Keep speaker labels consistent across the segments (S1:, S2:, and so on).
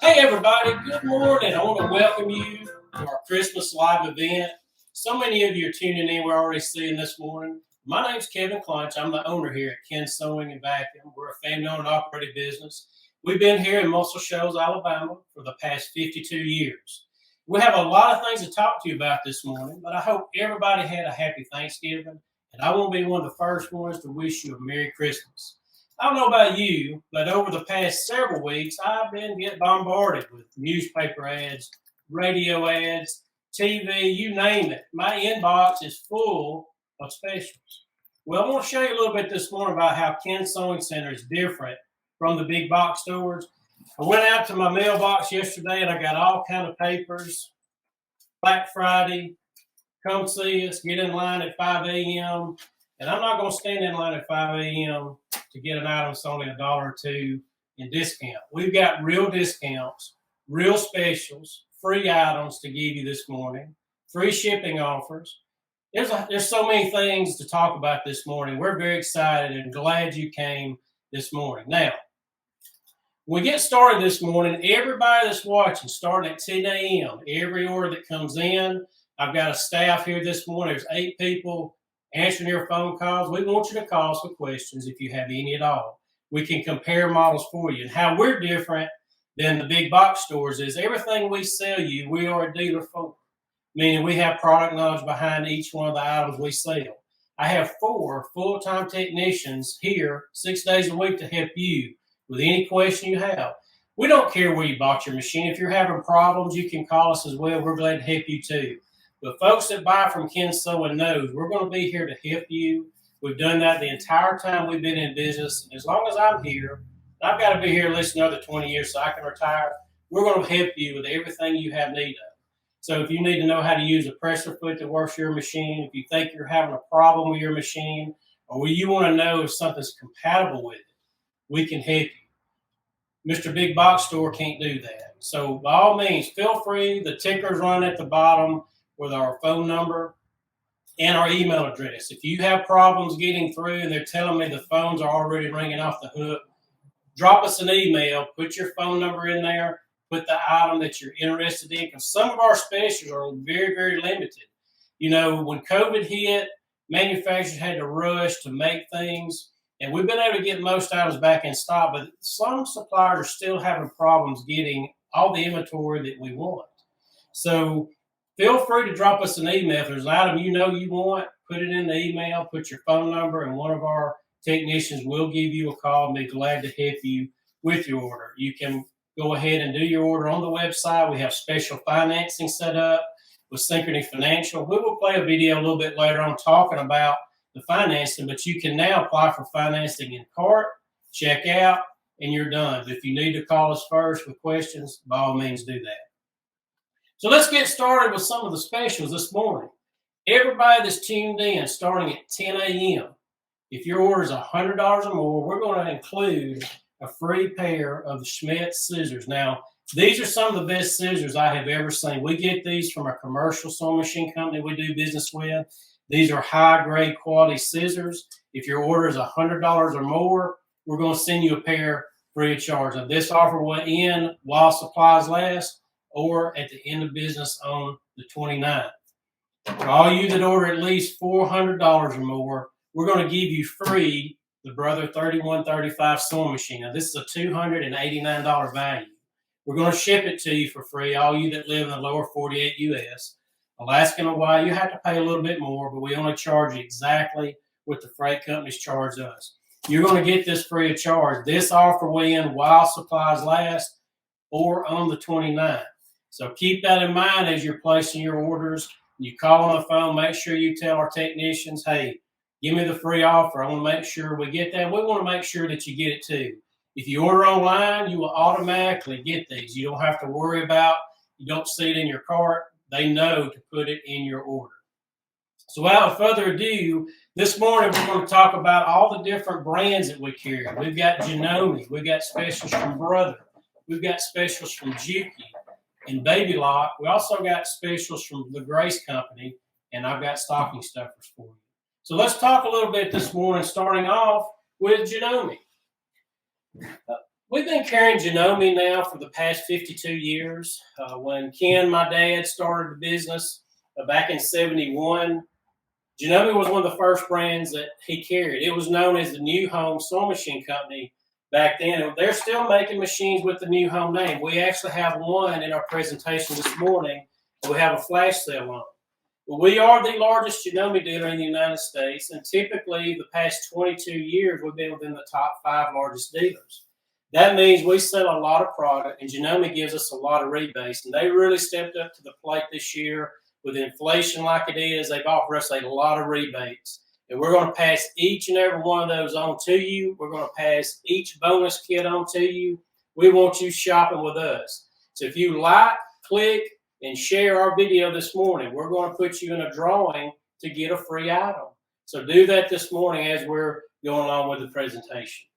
S1: Hey everybody, good morning. I want to welcome you to our Christmas live event. So many of you are tuning in. We're already seeing this morning. My name's Kevin Clunch. I'm the owner here at Ken's Sewing and Vacuum. We're a family-owned and operated business. We've been here in Muscle Shoals, Alabama for the past 52 years. We have a lot of things to talk to you about this morning, but I hope everybody had a happy Thanksgiving, and I want to be one of the first ones to wish you a Merry Christmas. I don't know about you, but over the past several weeks, I've been getting bombarded with newspaper ads, radio ads, TV, you name it. My inbox is full of specials. Well, I want to show you a little bit this morning about how Ken's Sewing Center is different from the big box stores. I went out to my mailbox yesterday and I got all kind of papers. Black Friday, come see us, get in line at 5 a.m. And I'm not going to stand in line at 5 a.m. to get an item that's only $1 or $2 in discount. We've got real discounts, real specials, free items to give you this morning, free shipping offers. There's so many things to talk about this morning. We're very excited and glad you came this morning. Now, when we get started this morning, everybody that's watching, starting at 10 a.m., every order that comes in, I've got a staff here this morning. There's 8 people answering your phone calls. We want you to call us with questions if you have any at all. We can compare models for you. And how we're different than the big box stores is everything we sell you, we are a dealer for. Meaning we have product knowledge behind each one of the items we sell. I have 4 full-time technicians here 6 days a week to help you with any question you have. We don't care where you bought your machine. If you're having problems, you can call us as well. We're glad to help you too. But folks that buy from Ken's Sewing knows we're going to be here to help you. We've done that the entire time we've been in business. As long as I'm here, I've got to be here at least another 20 years so I can retire. We're going to help you with everything you have need of. So if you need to know how to use a presser foot that works your machine, if you think you're having a problem with your machine, or you want to know if something's compatible with it, we can help you. Mr. Big Box Store can't do that. So by all means, feel free. The ticker's run at the bottom with our phone number and our email address. If you have problems getting through and they're telling me the phones are already ringing off the hook, drop us an email, put your phone number in there, put the item that you're interested in, because some of our specials are very, very limited. You know, when COVID hit, manufacturers had to rush to make things, and we've been able to get most items back in stock, but some suppliers are still having problems getting all the inventory that we want. So feel free to drop us an email. If there's an item you know you want, put it in the email, put your phone number, and one of our technicians will give you a call and be glad to help you with your order. You can go ahead and do your order on the website. We have special financing set up with Synchrony Financial. We will play a video a little bit later on talking about the financing, but you can now apply for financing in cart, check out, and you're done. But if you need to call us first with questions, by all means do that. So let's get started with some of the specials this morning. Everybody that's tuned in starting at 10 a.m., if your order is $100 or more, we're going to include a free pair of the Schmidt scissors. Now, these are some of the best scissors I have ever seen. We get these from a commercial sewing machine company we do business with. These are high-grade quality scissors. If your order is $100 or more, we're going to send you a pair free of charge. Now, this offer will end while supplies last or at the end of business on the 29th. For all you that order at least $400 or more, we're going to give you free the Brother 3135 sewing machine. Now, this is a $289 value. We're going to ship it to you for free, all you that live in the lower 48 U.S. Alaska and Hawaii, you have to pay a little bit more, but we only charge you exactly what the freight companies charge us. You're going to get this free of charge. This offer will end while supplies last or on the 29th. So keep that in mind as you're placing your orders. You call on the phone, make sure you tell our technicians, hey, give me the free offer. I want to make sure we get that. We want to make sure that you get it too. If you order online, you will automatically get these. You don't have to worry about, you don't see it in your cart. They know to put it in your order. So without further ado, this morning we're going to talk about all the different brands that we carry. We've got Janome. We've got specials from Brother. We've got specials from Juki and Baby Lock. We also got specials from the Grace Company, and I've got stocking stuffers for you. So let's talk a little bit this morning, starting off with Janome. We've been carrying Janome now for the past 52 years. When Ken, my dad, started the business back in '71, Janome was one of the first brands that he carried. It was known as the New Home Sewing Machine Company back then. And they're still making machines with the New Home name. We actually have one in our presentation this morning, and we have a flash sale on. We are the largest Janome dealer in the United States, and typically the past 22 years we've been within the top 5 largest dealers. That means we sell a lot of product, and Janome gives us a lot of rebates, and they really stepped up to the plate this year. With inflation like it is, they've offered us a lot of rebates, and we're going to pass each and every one of those on to you. We're going to pass each bonus kit on to you. We want you shopping with us. So if you like, click, and share our video this morning, we're going to put you in a drawing to get a free item. So do that this morning as we're going along with the presentation.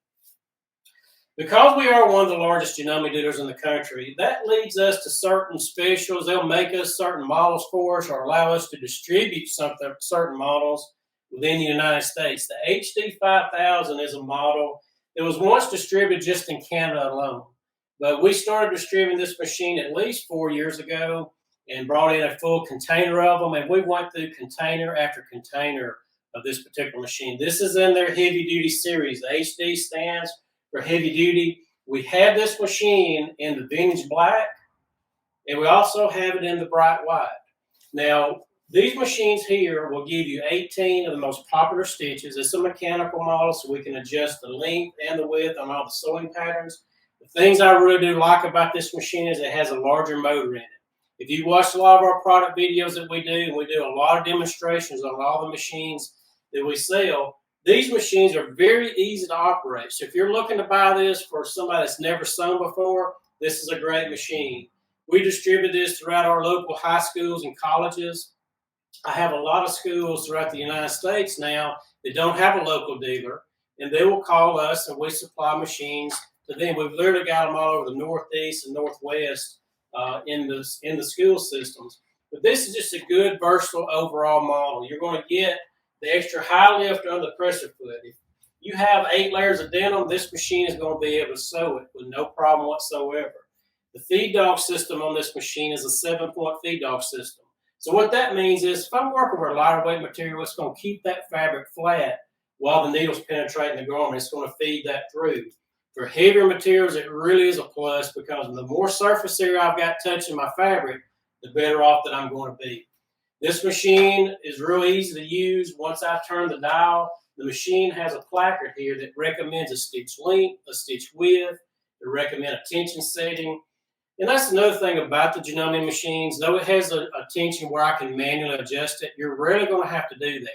S1: Because we are one of the largest Janome dealers in the country, that leads us to certain specials. They'll make us certain models for us or allow us to distribute certain models within the United States. The HD 5000 is a model that was once distributed just in Canada alone. But we started distributing this machine at least 4 years ago and brought in a full container of them, and we went through container after container of this particular machine. This is in their heavy duty series. The HD stands for heavy duty. We have this machine in the vintage black, and we also have it in the bright white. Now, these machines here will give you 18 of the most popular stitches. It's a mechanical model, so we can adjust the length and the width on all the sewing patterns. The things I really do like about this machine is it has a larger motor in it. If you watch a lot of our product videos that we do, and we do a lot of demonstrations on all the machines that we sell, these machines are very easy to operate. So if you're looking to buy this for somebody that's never sewn before, this is a great machine. We distribute this throughout our local high schools and colleges. I have a lot of schools throughout the United States now that don't have a local dealer, and they will call us and we supply machines to them. We've literally got them all over the Northeast and Northwest in the school systems. But this is just a good, versatile overall model. You're going to get the extra high lift under the pressure foot. If you have 8 layers of denim, this machine is going to be able to sew it with no problem whatsoever. The feed dog system on this machine is a 7-point feed dog system. So what that means is if I'm working with a lighter weight material, it's going to keep that fabric flat while the needle's penetrating the garment. It's going to feed that through. For heavier materials, it really is a plus because the more surface area I've got touching my fabric, the better off that I'm going to be. This machine is really easy to use. Once I turn the dial, the machine has a placard here that recommends a stitch length, a stitch width, it recommends a tension setting. And that's another thing about the Janome machines. Though it has a tension where I can manually adjust it, you're rarely going to have to do that.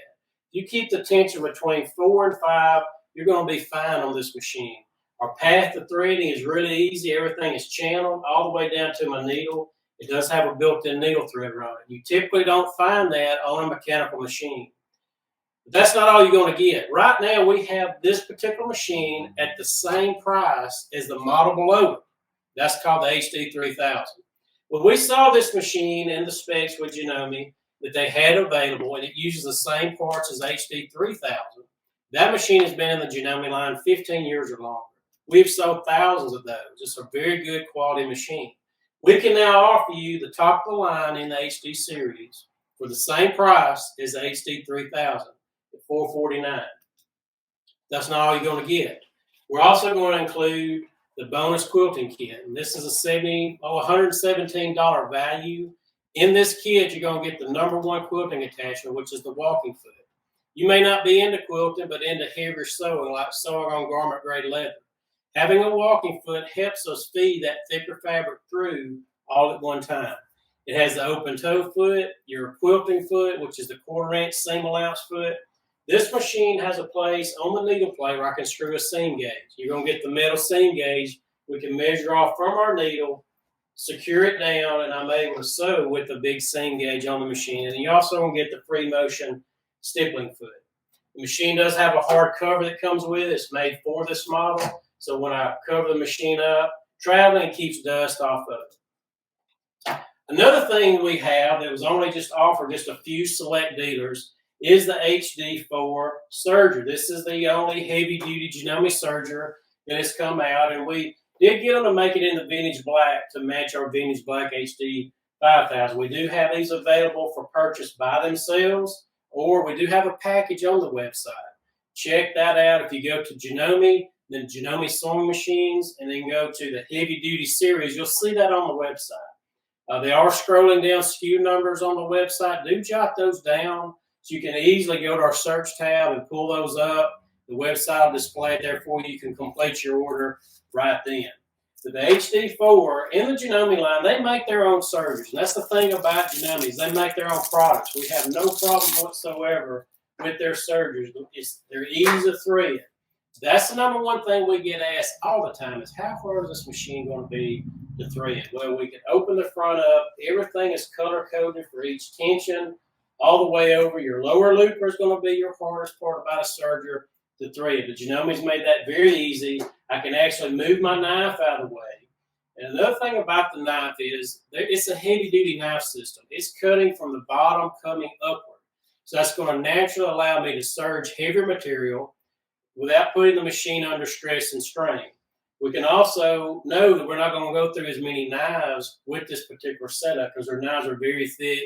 S1: If you keep the tension between 4 and 5, you're going to be fine on this machine. Our path to threading is really easy. Everything is channeled all the way down to my needle. It does have a built-in needle threader on it. You typically don't find that on a mechanical machine. But that's not all you're going to get. Right now, we have this particular machine at the same price as the model below it. That's called the HD 3000. When we saw this machine in the specs with Janome that they had available, and it uses the same parts as HD 3000, that machine has been in the Janome line 15 years or longer. We've sold thousands of those. It's a very good quality machine. We can now offer you the top of the line in the HD series for the same price as the HD 3000 at $449. That's not all you're going to get. We're also going to include the bonus quilting kit. And this is a $117 value. In this kit, you're going to get the #1 quilting attachment, which is the walking foot. You may not be into quilting, but into heavier sewing, like sewing on garment grade leather. Having a walking foot helps us feed that thicker fabric through all at one time. It has the open toe foot, your quilting foot, which is the 1/4 inch seam allowance foot. This machine has a place on the needle plate where I can screw a seam gauge. You're going to get the metal seam gauge. We can measure off from our needle, secure it down, and I'm able to sew with the big seam gauge on the machine. And you also going to get the free motion stippling foot. The machine does have a hard cover that comes with it. It's made for this model. So when I cover the machine up, traveling keeps dust off of it. Another thing we have that was only just offered just a few select dealers is the HD4 Serger. This is the only heavy-duty Janome Serger that has come out, and we Did get them to make it in the vintage black to match our vintage black HD 5000. We do have these available for purchase by themselves, or we do have a package on the website. Check that out. If you go to Janome, then Janome sewing machines, and then go to the heavy duty series, you'll see that on the website. They are scrolling down SKU numbers on the website. Do jot those down so you can easily go to our search tab and pull those up. The website will display it there for you. You can complete your order right then. So the HD4 in the Janome line, they make their own sergers. And that's the thing about Janome is they make their own products. We have no problem whatsoever with their sergers. They're easy to thread. That's the number one thing we get asked all the time is how hard is this machine going to be to thread? Well, we can open the front up. Everything is color coded for each tension all the way over. Your lower looper is going to be your hardest part about a serger to thread. The Janome's made that very easy. I can actually move my knife out of the way. And another thing about the knife is it's a heavy-duty knife system. It's cutting from the bottom coming upward. So that's going to naturally allow me to serge heavier material without putting the machine under stress and strain. We can also know that we're not going to go through as many knives with this particular setup because our knives are very thick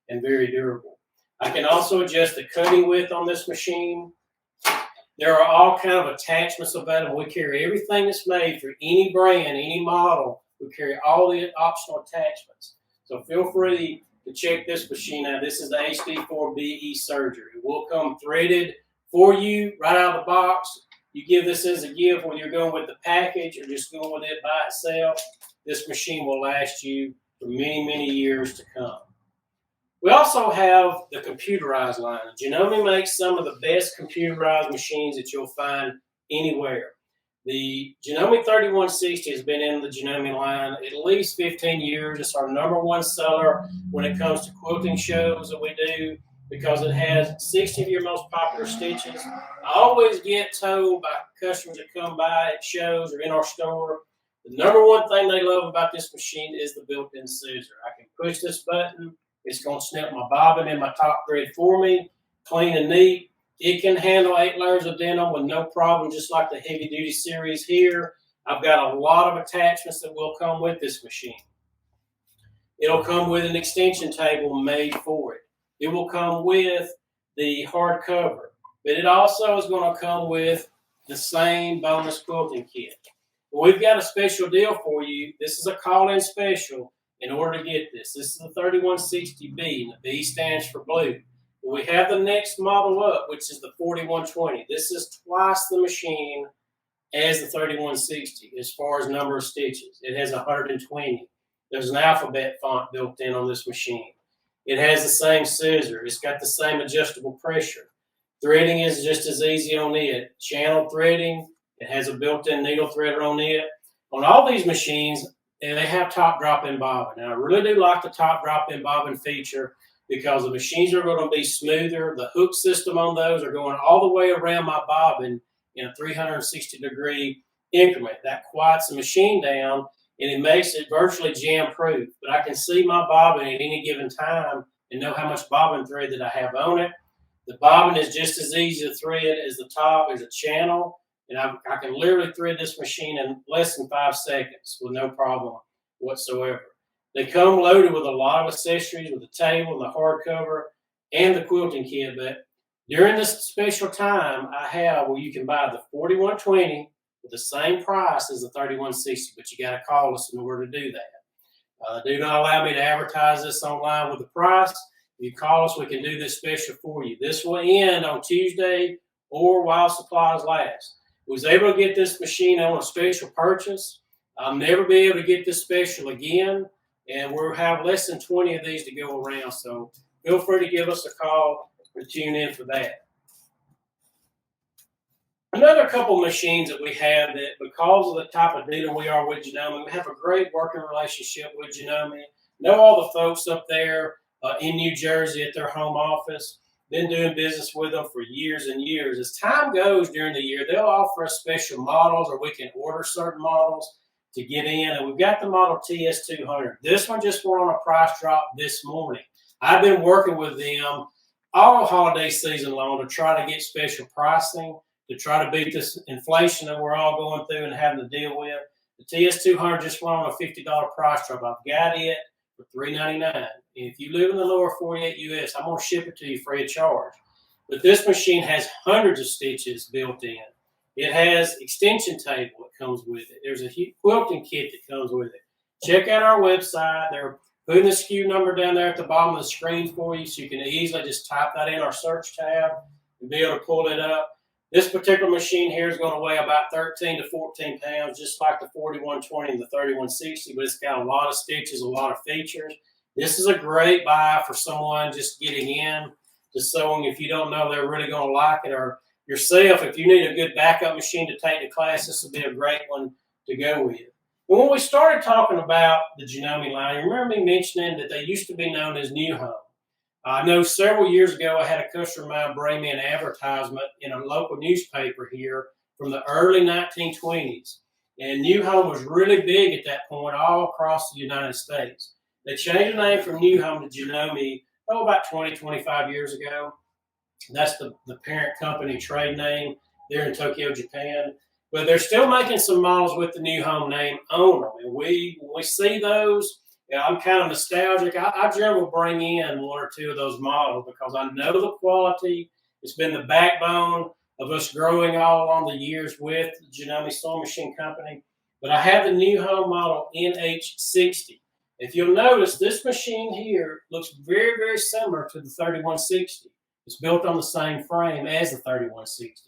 S1: and very durable. I can also adjust the cutting width on this machine. There are all kind of attachments available. We carry everything that's made for any brand, any model. We carry all the optional attachments. So feel free to check this machine out. This is the HD4BE Serger. It will come threaded for you right out of the box. You give this as a gift when you're going with the package or just going with it by itself. This machine will last you for many, many years to come. We also have the computerized line. Janome makes some of the best computerized machines that you'll find anywhere. The Janome 3160 has been in the Janome line at least 15 years. It's our number one seller when it comes to quilting shows that we do because it has 60 of your most popular stitches. I always get told by customers that come by at shows or in our store, the number one thing they love about this machine is the built-in scissor. I can push this button. It's going to snip my bobbin and my top thread for me, clean and neat. It can handle 8 layers of denim with no problem, just like the heavy duty series here. I've got a lot of attachments that will come with this machine. It'll come with an extension table made for it. It will come with the hard cover, but it also is going to come with the same bonus quilting kit. We've got a special deal for you. This is a call-in special. In order to get this, this is the 3160B, and the B stands for blue. We have the next model up, which is the 4120. This is twice the machine as the 3160 as far as number of stitches. It has 120. There's an alphabet font built in on this machine. It has the same scissor. It's got the same adjustable pressure. Threading is just as easy on it. Channel threading, it has a built-in needle threader on it. On all these machines, and they have top drop-in bobbin. And I really do like the top drop-in bobbin feature because the machines are going to be smoother. The hook system on those are going all the way around my bobbin in a 360-degree increment. That quiets the machine down, and it makes it virtually jam-proof. But I can see my bobbin at any given time and know how much bobbin thread that I have on it. The bobbin is just as easy to thread as the top as a channel. And I can literally thread this machine in less than 5 seconds with no problem whatsoever. They come loaded with a lot of accessories, with the table, the hardcover, and the quilting kit. But during this special time, I have where you can buy the 4120 with the same price as the 3160, but you got to call us in order to do that. Do not allow me to advertise this online with the price. If you call us, we can do this special for you. This will end on Tuesday or while supplies last. Was able to get this machine on a special purchase. I'll never be able to get this special again, and we'll have less than 20 of these to go around. So feel free to give us a call or tune in for that. Another couple machines that we have that, because of the type of dealer we are with Janome, we have a great working relationship with Janome. Know all the folks up there in New Jersey at their home office. Been doing business with them for years and years. As time goes during the year, they'll offer us special models, or we can order certain models to get in. And we've got the model TS200. This one just went on a price drop this morning. I've been working with them all holiday season long to try to get special pricing, to try to beat this inflation that we're all going through and having to deal with. The TS200 just went on a $50 price drop. I've got it for $3.99. If you live in the lower 48 US, I'm going to ship it to you free of charge. But this machine has hundreds of stitches built in. It has extension table that comes with it. There's a quilting kit that comes with it. Check out our website. They're putting the SKU number down there at the bottom of the screen for you, so you can easily just type that in our search tab and be able to pull it up. This particular machine here is going to weigh about 13 to 14 pounds, just like the 4120 and the 3160, but it's got a lot of stitches, a lot of features. This is a great buy for someone just getting in to sewing if you don't know they're really going to like it, or yourself, if you need a good backup machine to take to class, this would be a great one to go with. And when we started talking about the Janome line, you remember me mentioning that they used to be known as New Home. I know several years ago I had a customer of mine bring me an advertisement in a local newspaper here from the early 1920s. And New Home was really big at that point all across the United States. They changed the name from New Home to Janome about 20, 25 years ago. That's the parent company trade name there in Tokyo, Japan. But they're still making some models with the New Home name on them. And when we see those, I'm kind of nostalgic. I generally bring in one or two of those models because I know the quality. It's been the backbone of us growing all along the years with the Janome Sewing Machine Company. But I have the New Home model NH60. If you'll notice, this machine here looks very, very similar to the 3160. It's built on the same frame as the 3160.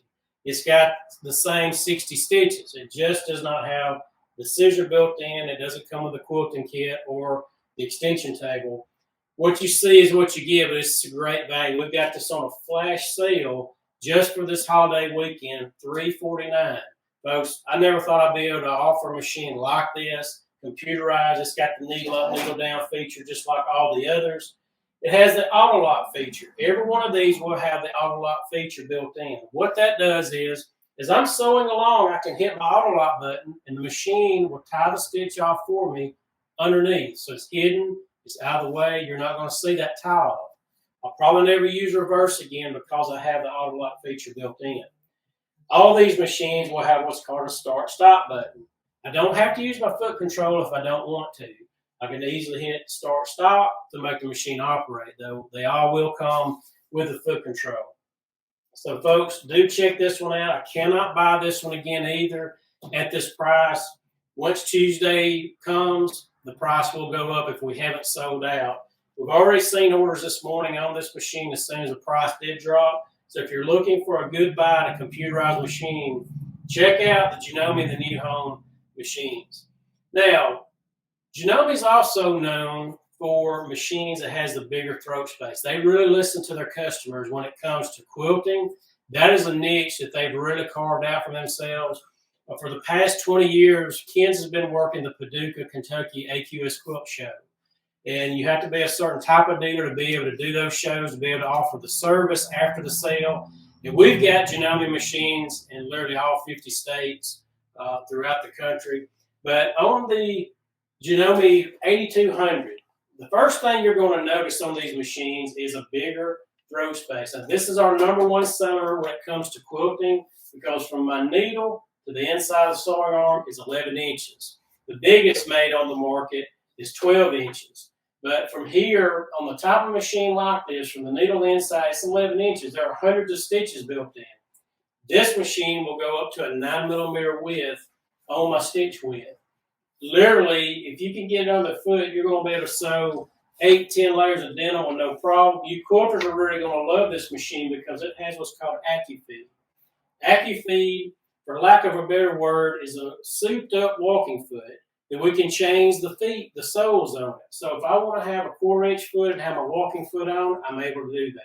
S1: It's got the same 60 stitches. It just does not have the scissor built in. It doesn't come with a quilting kit or the extension table. What you see is what you get, but it's a great value. We've got this on a flash sale just for this holiday weekend, $349. Folks, I never thought I'd be able to offer a machine like this, computerized. It's got the needle up, needle down feature just like all the others. It has the auto lock feature. Every one of these will have the auto lock feature built in. What that does is, as I'm sewing along, I can hit my auto lock button and the machine will tie the stitch off for me underneath. So it's hidden, it's out of the way. You're not going to see that tie off. I'll probably never use reverse again because I have the auto lock feature built in. All these machines will have what's called a start-stop button. I don't have to use my foot control if I don't want to. I can easily hit start-stop to make the machine operate, though they all will come with a foot control. So, folks, do check this one out. I cannot buy this one again either at this price. Once Tuesday comes, the price will go up if we haven't sold out. We've already seen orders this morning on this machine as soon as the price did drop. So if you're looking for a good buy and a computerized machine, check out the Janome and the New Home machines. Now, Janome is also known for machines that has the bigger throat space. They really listen to their customers when it comes to quilting. That is a niche that they've really carved out for themselves. For the past 20 years, Ken's has been working the Paducah, Kentucky AQS Quilt Show. And you have to be a certain type of dealer to be able to do those shows, to be able to offer the service after the sale. And we've got Janome machines in literally all 50 states throughout the country. But on the Janome 8200, the first thing you're going to notice on these machines is a bigger throat space. Now, this is our #1 seller when it comes to quilting because from my needle to the inside of the sewing arm is 11 inches. The biggest made on the market is 12 inches. But from here, on the top of a machine like this, from the needle to the inside, it's 11 inches. There are hundreds of stitches built in. This machine will go up to a 9mm width on my stitch width. Literally, if you can get it on the foot, you're going to be able to sew 8, 10 layers of denim with no problem. You quilters are really going to love this machine because it has what's called AccuFeed. AccuFeed, for lack of a better word, is a souped-up walking foot that we can change the feet, the soles on it. So if I want to have a 4-inch foot and have a walking foot on, I'm able to do that.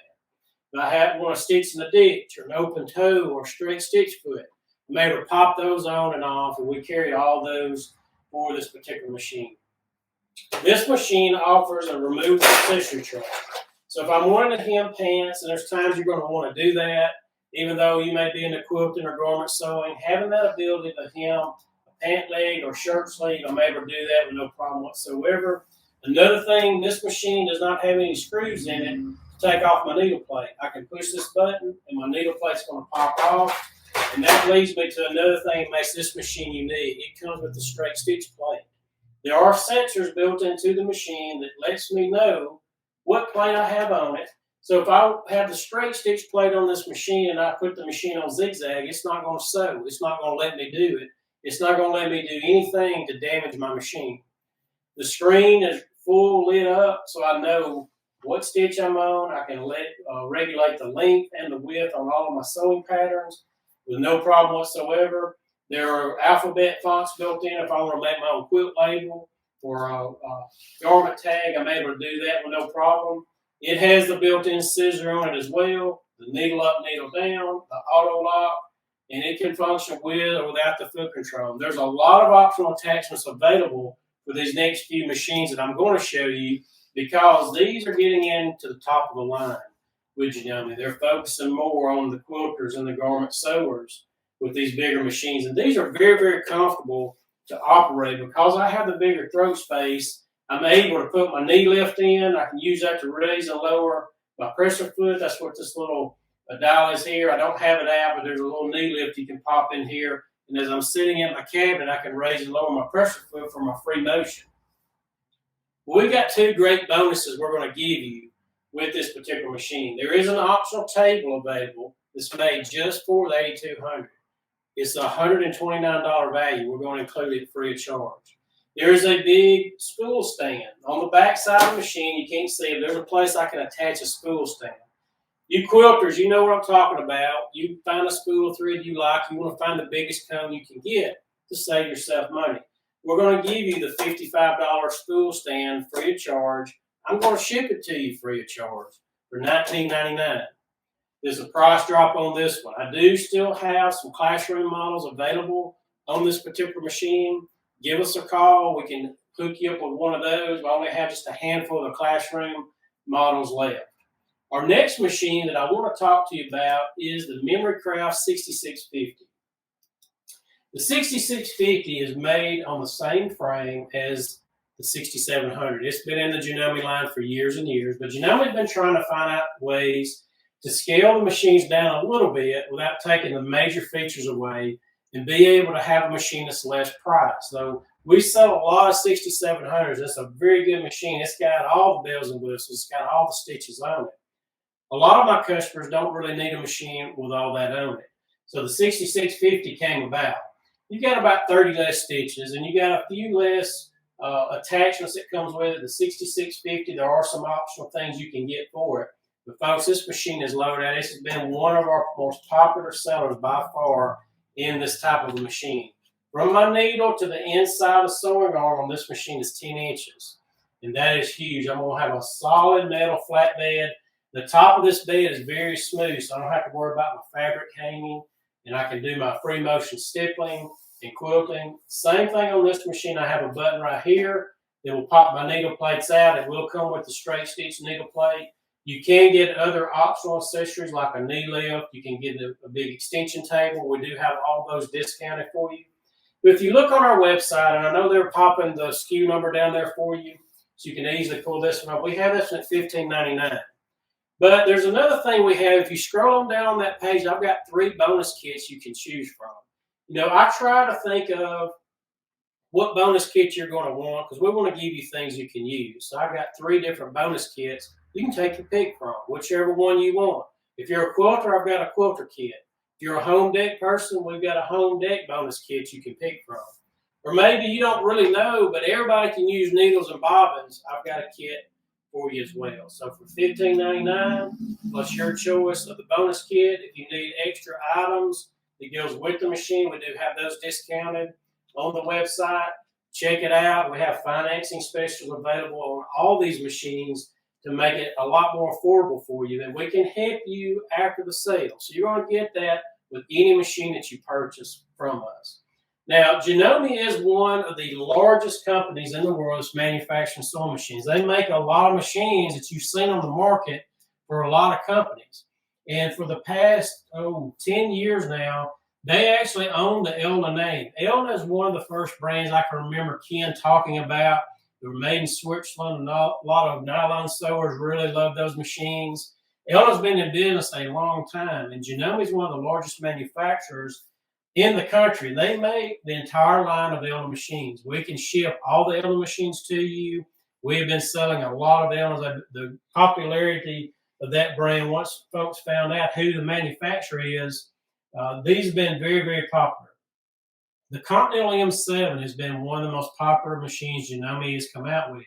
S1: If I want to stitch in a ditch or an open toe or straight stitch foot, I'm able to pop those on and off, and we carry all those for this particular machine. This machine offers a removable accessory tray. So if I'm wanting to hem pants, and there's times you're going to want to do that, even though you may be into quilting or garment sewing, having that ability to hem a pant leg or shirt sleeve, I'm able to do that with no problem whatsoever. Another thing, this machine does not have any screws in it to take off my needle plate. I can push this button and my needle plate's going to pop off, And that leads me to another thing that makes this machine unique. It comes with the straight stitch plate. There are sensors built into the machine that lets me know what plate I have on it. So if I have the straight stitch plate on this machine and I put the machine on zigzag, it's not going to sew. It's not going to let me do it. It's not going to let me do anything to damage my machine. The screen is full lit up, so I know what stitch I'm on. I can regulate the length and the width on all of my sewing patterns with no problem whatsoever. There are alphabet fonts built in if I want to make my own quilt label or a garment tag. I'm able to do that with no problem. It has the built-in scissor on it as well, the needle up, needle down, the auto lock, and it can function with or without the foot control. There's a lot of optional attachments available for these next few machines that I'm going to show you, because these are getting into the top of the line with Janome. They're focusing more on the quilters and the garment sewers with these bigger machines. And these are very, very comfortable to operate because I have the bigger throat space. I'm able to put my knee lift in. I can use that to raise and lower my presser foot. That's what this little dial is here. I don't have it out, but there's a little knee lift you can pop in here. And as I'm sitting in my cabinet, I can raise and lower my presser foot for my free motion. Well, we've got two great bonuses we're going to give you with this particular machine. There is an optional table available that's made just for the 8200. It's a $129 value. We're going to include it free of charge. There is a big spool stand. On the back side of the machine, you can't see it. There's a place I can attach a spool stand. You quilters, you know what I'm talking about. You find a spool of thread you like. You want to find the biggest cone you can get to save yourself money. We're going to give you the $55 spool stand free of charge. I'm going to ship it to you free of charge for $19.99. There's a price drop on this one. I do still have some classroom models available on this particular machine. Give us a call. We can hook you up with one of those. We only have just a handful of the classroom models left. Our next machine that I want to talk to you about is the MemoryCraft 6650. The 6650 is made on the same frame as the 6700. It's been in the Janome line for years and years, but Janome has been trying to find out ways to scale the machines down a little bit without taking the major features away and be able to have a machine that's less priced. So we sell a lot of 6700s. It's a very good machine. It's got all the bells and whistles. It's got all the stitches on it. A lot of my customers don't really need a machine with all that on it. So the 6650 came about. You got about 30 less stitches, and you got a few less attachments that comes with it. The 6650, there are some optional things you can get for it. But folks, this machine is loaded out. This has been one of our most popular sellers by far in this type of a machine. From my needle to the inside of the sewing arm on this machine is 10 inches. And that is huge. I'm going to have a solid metal flat bed. The top of this bed is very smooth, so I don't have to worry about my fabric hanging. And I can do my free motion stippling and quilting. Same thing on this machine. I have a button right here that will pop my needle plates out. It will come with the straight stitch needle plate. You can get other optional accessories like a knee lift. You can get a big extension table. We do have all those discounted for you. But if you look on our website, and I know they're popping the SKU number down there for you, so you can easily pull this one up. We have this one at $15.99. But there's another thing we have. If you scroll on down on that page, I've got 3 bonus kits you can choose from. You know, I try to think of what bonus kit you're going to want because we want to give you things you can use. So I've got 3 different bonus kits. You can take your pick from, whichever one you want. If you're a quilter, I've got a quilter kit. If you're a home deck person, we've got a home deck bonus kit you can pick from. Or maybe you don't really know, but everybody can use needles and bobbins. I've got a kit for you as well. So for $15.99 plus your choice of the bonus kit, if you need extra items that goes with the machine, we do have those discounted on the website. Check it out. We have financing specials available on all these machines to make it a lot more affordable for you. And we can help you after the sale. So you're going to get that with any machine that you purchase from us. Now, Janome is one of the largest companies in the world that's manufacturing sewing machines. They make a lot of machines that you've seen on the market for a lot of companies. And for the past, 10 years now, they actually own the Elna name. Elna is one of the first brands I can remember Ken talking about. They were made in Switzerland, and a lot of nylon sewers really love those machines. Elna's been in business a long time, and Janome is one of the largest manufacturers in the country. They make the entire line of Elna machines. We can ship all the Elna machines to you. We have been selling a lot of Elnas. The popularity of that brand, once folks found out who the manufacturer is, these have been very, very popular. The Continental M7 has been one of the most popular machines Janome has come out with.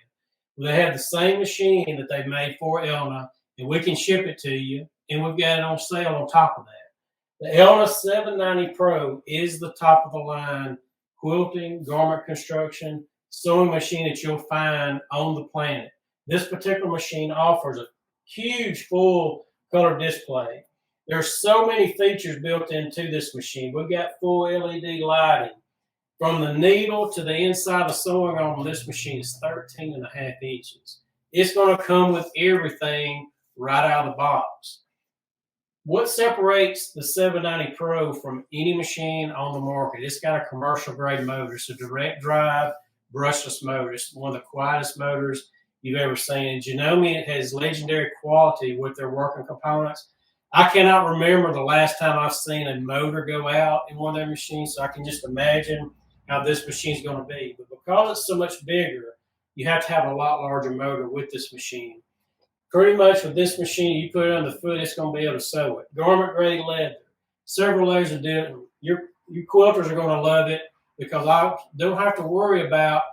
S1: They have the same machine that they've made for Elna, and we can ship it to you, and we've got it on sale on top of that. The Elna 790 Pro is the top of the line quilting, garment construction, sewing machine that you'll find on the planet. This particular machine offers a huge full color display. There's so many features built into this machine. We've got full LED lighting. From the needle to the inside of the sewing arm on this machine is 13.5 inches. It's going to come with everything right out of the box. What separates the 790 Pro from any machine on the market? It's got a commercial grade motor. It's a direct drive, brushless motor. It's one of the quietest motors you've ever seen. And Janome has legendary quality with their working components. I cannot remember the last time I've seen a motor go out in one of their machines, so I can just imagine how this machine is going to be. But because it's so much bigger, you have to have a lot larger motor with this machine. Pretty much with this machine, you put it on the foot, it's going to be able to sew it. Garment grade leather, several layers of denim. Your quilters are going to love it because I don't have to worry about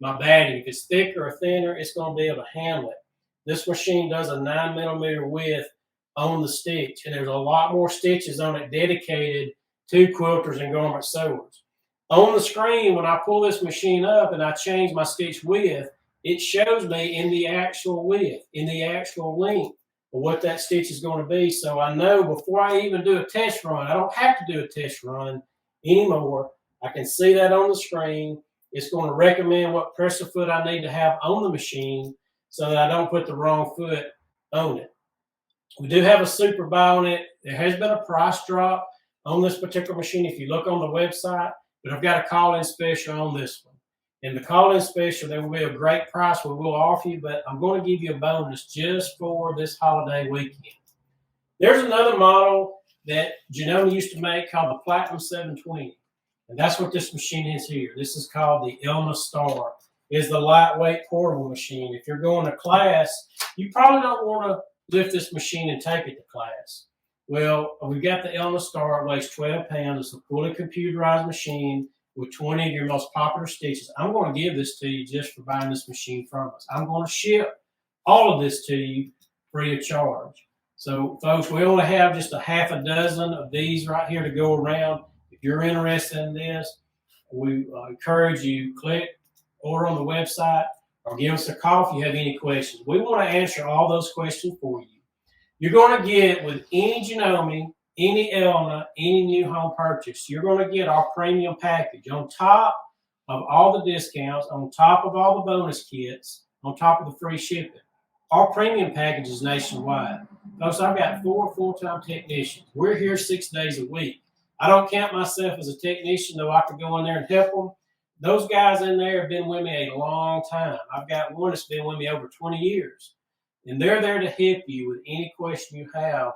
S1: my batting. If it's thicker or thinner, it's going to be able to handle it. This machine does a 9mm width on the stitch, and there's a lot more stitches on it dedicated to quilters and garment sewers. On the screen, when I pull this machine up and I change my stitch width, it shows me in the actual width, in the actual length of what that stitch is going to be. So I know before I even do a test run, I don't have to do a test run anymore. I can see that on the screen. It's going to recommend what pressure foot I need to have on the machine so that I don't put the wrong foot on it. We do have a super buy on it. There has been a price drop on this particular machine if you look on the website, but I've got a call-in special on this one. In the call-in special, there will be a great price we will offer you, but I'm going to give you a bonus just for this holiday weekend. There's another model that Janome used to make called the Platinum 720, and that's what this machine is here. This is called the Elna Star. It's the lightweight portable machine. If you're going to class, you probably don't want to lift this machine and take it to class. Well, we've got the Elna Star. It weighs 12 pounds. It's a fully computerized machine with 20 of your most popular stitches. I'm going to give this to you just for buying this machine from us. I'm going to ship all of this to you free of charge. So, folks, we only have just a half a dozen of these right here to go around. If you're interested in this, we encourage you click order on the website or give us a call if you have any questions. We want to answer all those questions for you. You're going to get with any Janome, any Elna, any new home purchase, you're going to get our premium package on top of all the discounts, on top of all the bonus kits, on top of the free shipping. Our premium package is nationwide. Folks, I've got 4 full-time technicians. We're here 6 days a week. I don't count myself as a technician, though I could go in there and help them. Those guys in there have been with me a long time. I've got one that's been with me over 20 years. And they're there to help you with any question you have.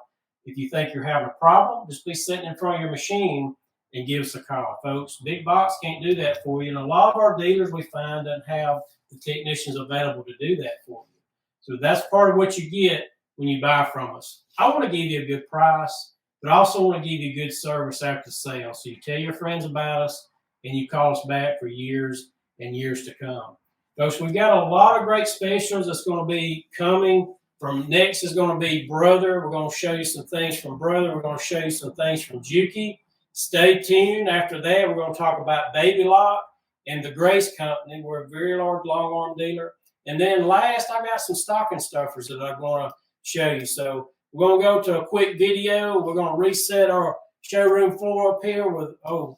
S1: If you think you're having a problem, just be sitting in front of your machine and give us a call, folks. Big box can't do that for you. And a lot of our dealers we find don't have the technicians available to do that for you. So that's part of what you get when you buy from us. I want to give you a good price, but I also want to give you good service after the sale. So you tell your friends about us and you call us back for years and years to come. Folks, we've got a lot of great specials that's going to be coming. From next is going to be Brother. We're going to show you some things from Brother. We're going to show you some things from Juki. Stay tuned. After that, we're going to talk about Baby Lock and the Grace Company. We're a very large long arm dealer. And then last, I got some stocking stuffers that I'm going to show you. So we're going to go to a quick video. We're going to reset our showroom floor up here with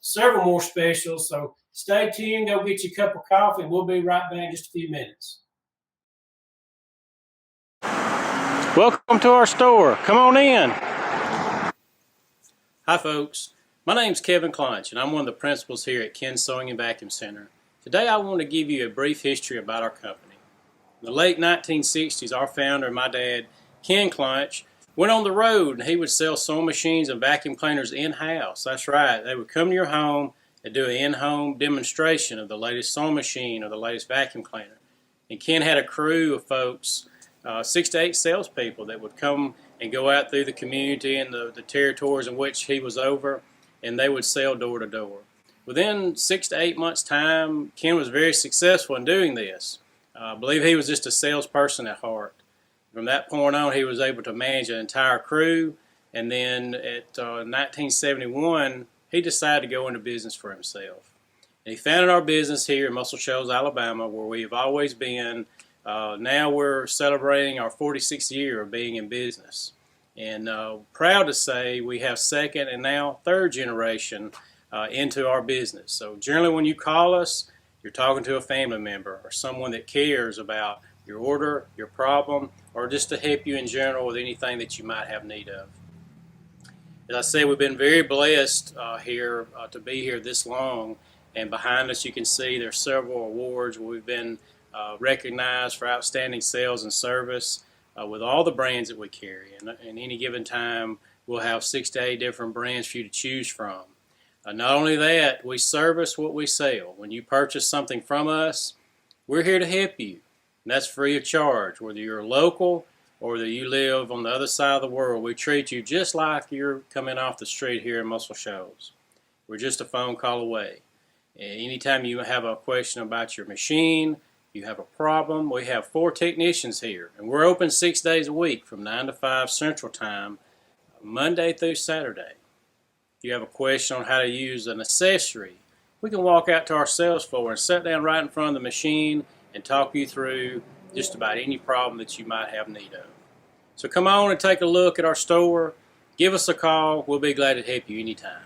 S1: several more specials. So stay tuned. Go get you a cup of coffee. We'll be right back in just a few minutes. Welcome to our store. Come on in. Hi, folks. My name's Kevin Clunch, and I'm one of the principals here at Ken Sewing and Vacuum Center. Today, I want to give you a brief history about our company. In the late 1960s, our founder, my dad, Ken Clunch, went on the road, and he would sell sewing machines and vacuum cleaners in-house. That's right. They would come to your home and do an in-home demonstration of the latest sewing machine or the latest vacuum cleaner. And Ken had a crew of folks, 6 to 8 salespeople that would come and go out through the community and the territories in which he was over, and they would sell door to door. Within 6 to 8 months' time, Ken was very successful in doing this. I believe he was just a salesperson at heart. From that point on, he was able to manage an entire crew, and then at 1971, he decided to go into business for himself. And he founded our business here in Muscle Shoals, Alabama, where we've always been. Now we're celebrating our 46th year of being in business. And proud to say we have second and now third generation into our business. So generally when you call us, you're talking to a family member or someone that cares about your order, your problem, or just to help you in general with anything that you might have need of. As I said, we've been very blessed here to be here this long, and behind us you can see there's several awards where we've been recognized for outstanding sales and service with all the brands that we carry. And in any given time, we'll have 6 to 8 different brands for you to choose from. Not only that, we service what we sell. When you purchase something from us, we're here to help you. And that's free of charge. Whether you're local or whether you live on the other side of the world, we treat you just like you're coming off the street here in Muscle Shoals. We're just a phone call away. And anytime you have a question about your machine, you have a problem, we have 4 technicians here. And we're open 6 days a week from 9 to 5 Central Time, Monday through Saturday. If you have a question on how to use an accessory, we can walk out to our sales floor and sit down right in front of the machine and talk you through just about any problem that you might have need of. So come on and take a look at our store. Give us a call. We'll be glad to help you anytime.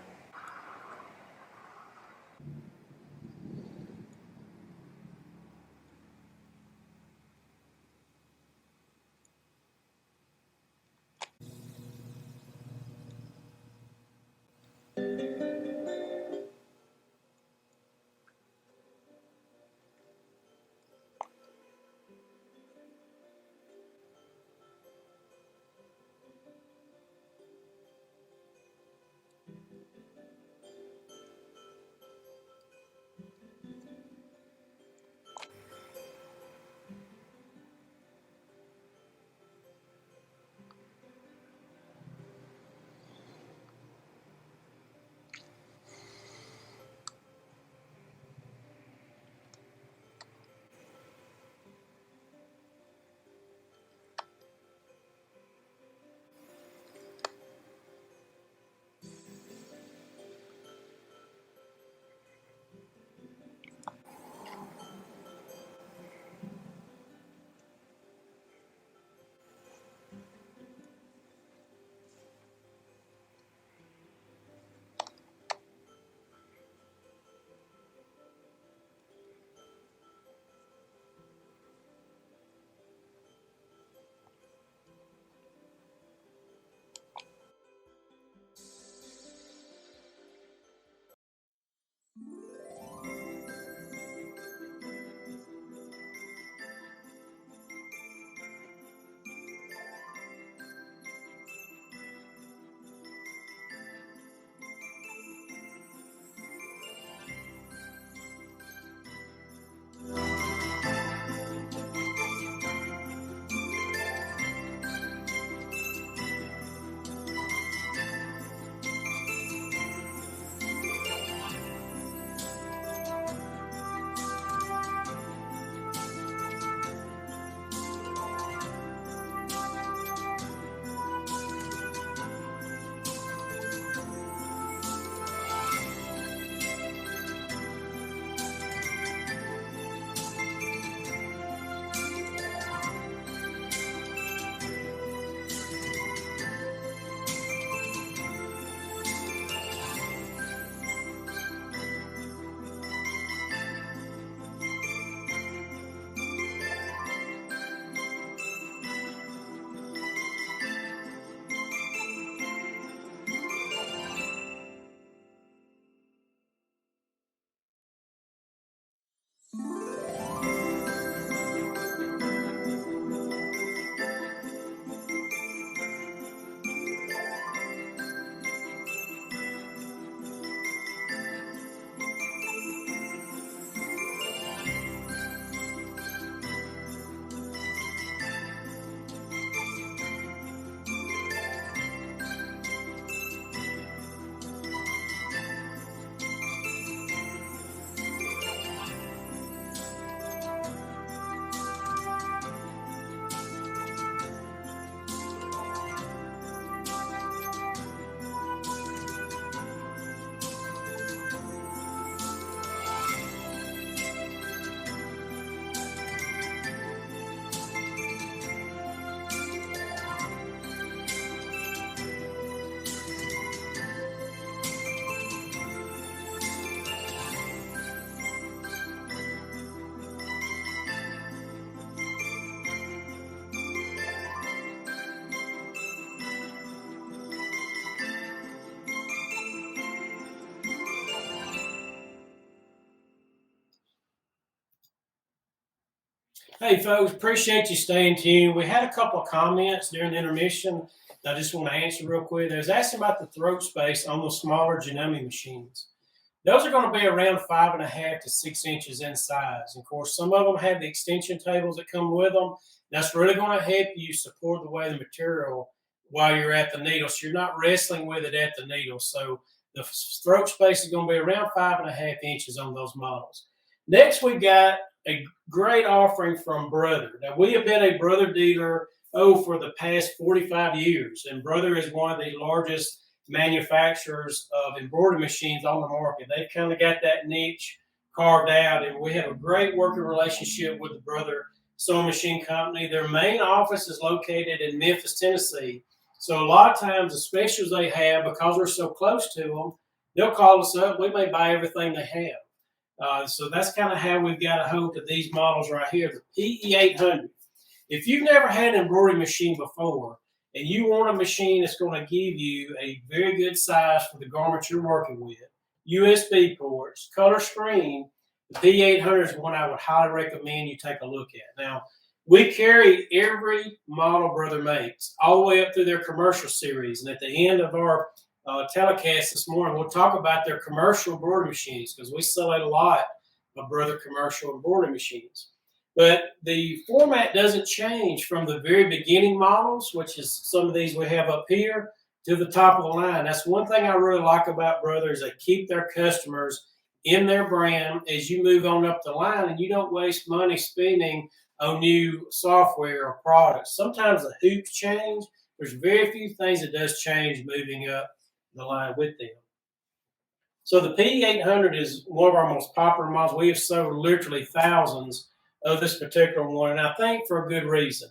S1: Hey folks, appreciate you staying tuned. We had a couple of comments during the intermission that I just want to answer real quick. They was asking about the throat space on those smaller Janome machines. Those are going to be around 5.5 to 6 inches in size. Of course, some of them have the extension tables that come with them. That's really going to help you support the way the material while you're at the needle. So you're not wrestling with it at the needle. So the throat space is going to be around 5.5 inches on those models. Next, we got a great offering from Brother. Now, we have been a Brother dealer, for the past 45 years. And Brother is one of the largest manufacturers of embroidery machines on the market. They've kind of got that niche carved out, and we have a great working relationship with the Brother Sewing Machine Company. Their main office is located in Memphis, Tennessee. So a lot of times, the specials they have, because we're so close to them, they'll call us up. We may buy everything they have. So that's kind of how we've got a hold of these models right here, the PE800. If you've never had an embroidery machine before, and you want a machine that's going to give you a very good size for the garment you're working with, USB ports, color screen, the P800 is one I would highly recommend you take a look at. Now, we carry every model Brother makes, all the way up through their commercial series. And at the end of our telecast this morning, we'll talk about their commercial embroidery machines, because we sell a lot of Brother commercial embroidery machines. But the format doesn't change from the very beginning models, which is some of these we have up here, to the top of the line. That's one thing I really like about Brother, is they keep their customers in their brand as you move on up the line, and you don't waste money spending on new software or products. Sometimes the hoops change. There's very few things that does change moving up the line with them. So the P800 is one of our most popular models. We have sold literally thousands of this particular one, and I think for a good reason.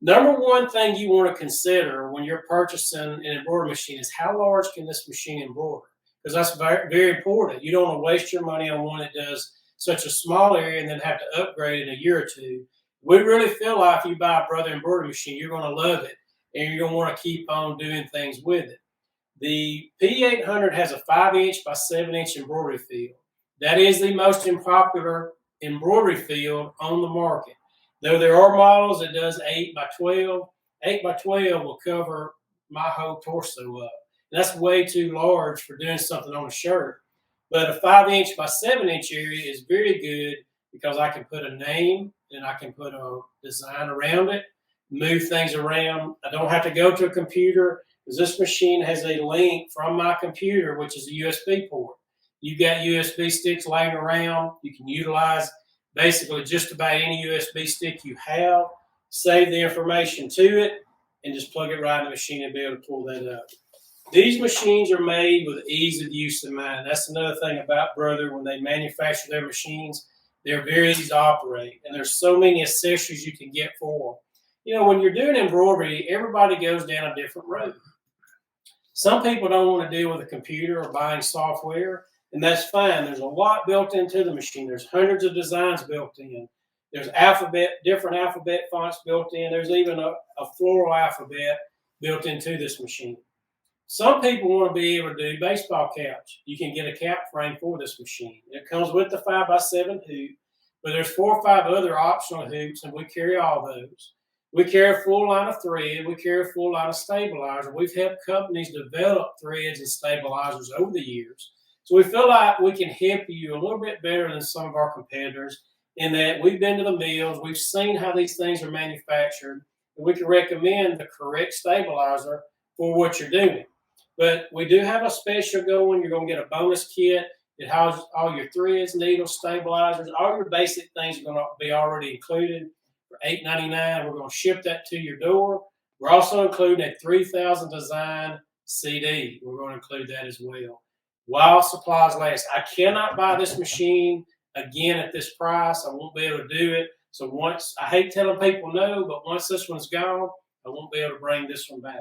S1: Number one thing you want to consider when you're purchasing an embroidery machine is how large can this machine embroider? Because that's very, very important. You don't want to waste your money on one that does such a small area and then have to upgrade in a year or two. We really feel like if you buy a Brother embroidery machine, you're going to love it, and you're going to want to keep on doing things with it. The P800 has a 5-inch by 7-inch embroidery field. That is the most popular embroidery field on the market. Though there are models that does 8 by 12, 8 by 12 will cover my whole torso up. That's way too large for doing something on a shirt. But a 5-inch by 7-inch area is very good, because I can put a name and I can put a design around it, move things around. I don't have to go to a computer, because this machine has a link from my computer, which is a USB port. You've got USB sticks laying around. You can utilize basically just about any USB stick you have, save the information to it, and just plug it right in the machine and be able to pull that up. These machines are made with ease of use in mind. That's another thing about Brother. When they manufacture their machines, they're very easy to operate, and there's so many accessories you can get for them. You know, when you're doing embroidery, everybody goes down a different road. Some people don't want to deal with a computer or buying software, and that's fine. There's a lot built into the machine. There's hundreds of designs built in. There's different alphabet fonts built in. There's even a floral alphabet built into this machine. Some people want to be able to do baseball caps. You can get a cap frame for this machine. It comes with the 5x7 hoop, but there's 4 or 5 other optional hoops, and we carry all those. We carry a full line of thread. We carry a full line of stabilizer. We've helped companies develop threads and stabilizers over the years. So we feel like we can help you a little bit better than some of our competitors, in that we've been to the mills, we've seen how these things are manufactured, and we can recommend the correct stabilizer for what you're doing. But we do have a special going. You're going to get a bonus kit. It houses all your threads, needles, stabilizers, all your basic things are going to be already included. For $8.99, we're going to ship that to your door. We're also including a 3,000 design CD. We're going to include that as well. While supplies last. I cannot buy this machine again at this price. I won't be able to do it. So I hate telling people no, but once this one's gone, I won't be able to bring this one back.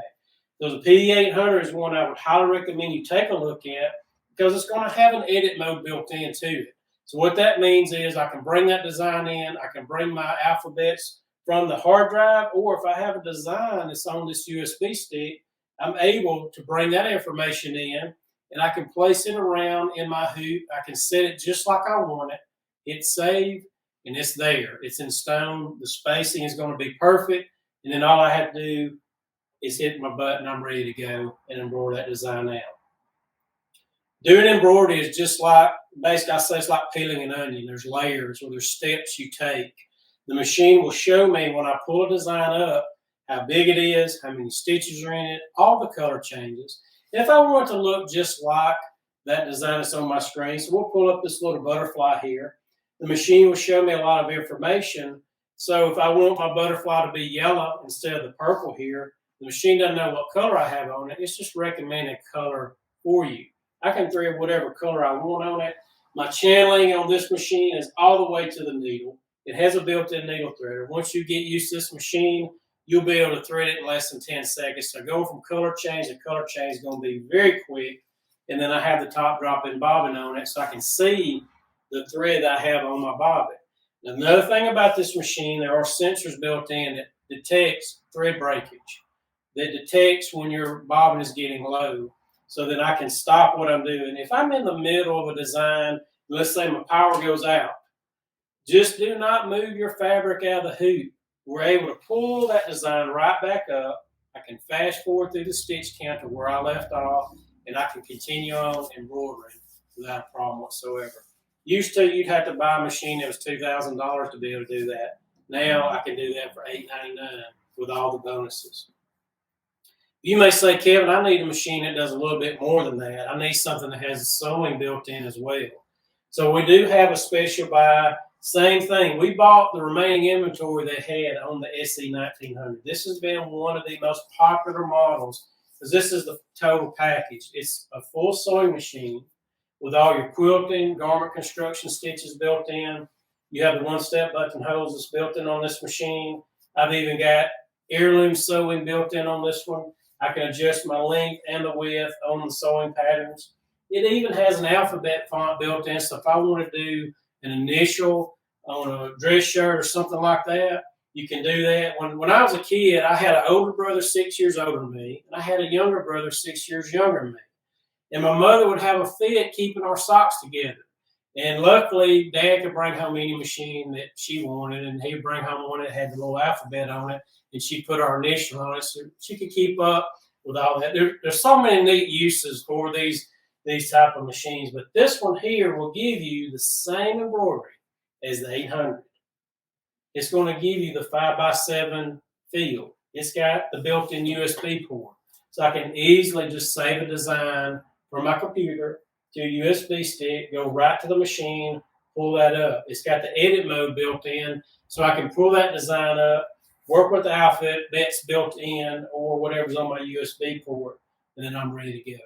S1: So the P800 is one I would highly recommend you take a look at, because it's going to have an edit mode built into it. So what that means is I can bring that design in, I can bring my alphabets from the hard drive, or if I have a design that's on this USB stick, I'm able to bring that information in, and I can place it around in my hoop. I can set it just like I want it, hit save, and it's there. It's in stone. The spacing is going to be perfect. And then all I have to do is hit my button. I'm ready to go and embroider that design out. Doing embroidery is just like, basically I say it's like peeling an onion. There's layers or there's steps you take. The machine will show me when I pull a design up how big it is, how many stitches are in it, all the color changes. And if I want it to look just like that design that's on my screen, so we'll pull up this little butterfly here. The machine will show me a lot of information. So if I want my butterfly to be yellow instead of the purple here, the machine doesn't know what color I have on it. It's just recommending color for you. I can thread whatever color I want on it. My channeling on this machine is all the way to the needle. It has a built-in needle threader. Once you get used to this machine, you'll be able to thread it in less than 10 seconds. So going from color change to color change is going to be very quick. And then I have the top drop-in bobbin on it so I can see the thread that I have on my bobbin. Now, another thing about this machine, there are sensors built in that detects thread breakage, that detects when your bobbin is getting low, so that I can stop what I'm doing. If I'm in the middle of a design, let's say my power goes out, just do not move your fabric out of the hoop. We're able to pull that design right back up. I can fast forward through the stitch count to where I left off, and I can continue on embroidering without a problem whatsoever. Used to, you'd have to buy a machine that was $2,000 to be able to do that. Now I can do that for $899 with all the bonuses. You may say, Kevin, I need a machine that does a little bit more than that. I need something that has sewing built in as well. So we do have a special buy. Same thing. We bought the remaining inventory they had on the SE 1900. This has been one of the most popular models because this is the total package. It's a full sewing machine with all your quilting, garment construction stitches built in. You have the one-step buttonholes that's built in on this machine. I've even got heirloom sewing built in on this one. I can adjust my length and the width on the sewing patterns. It even has an alphabet font built in, so if I want to do an initial on a dress shirt or something like that, you can do that. When I was a kid, I had an older brother 6 years older than me, and I had a younger brother 6 years younger than me. And my mother would have a fit keeping our socks together. And luckily, Dad could bring home any machine that she wanted, and he'd bring home one that had the little alphabet on it, and she put our initial on it so she could keep up with all that. There's so many neat uses for these type of machines, but this one here will give you the same embroidery as the 800. It's going to give you the 5x7 field. It's got the built-in USB port, so I can easily just save a design from my computer to a USB stick, go right to the machine, pull that up. It's got the edit mode built in, so I can pull that design up, work with the alphabets built in or whatever's on my USB port, and then I'm ready to go.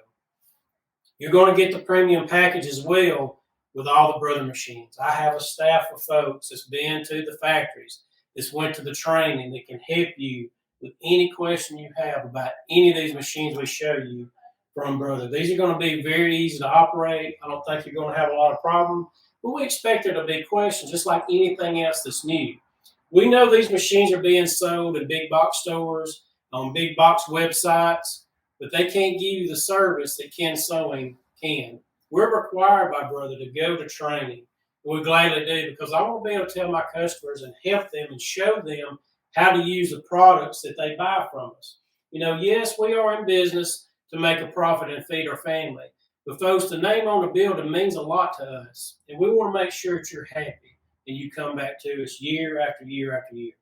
S1: You're going to get the premium package as well with all the brother machines. I have a staff of folks that's been to the factories, that's went to the training, that can help you with any question you have about any of these machines we show you from brother. These are going to be very easy to operate. I don't think you're going to have a lot of problems, but we expect there to be questions, just like anything else that's new. We know these machines are being sold in big box stores, on big box websites, but they can't give you the service that Ken Sewing can. We're required by brother to go to training. We gladly do, because I want to be able to tell my customers and help them and show them how to use the products that they buy from us. You know, yes, we are in business to make a profit and feed our family, but folks, the name on the building means a lot to us, and we want to make sure that you're happy and you come back to us year after year after year.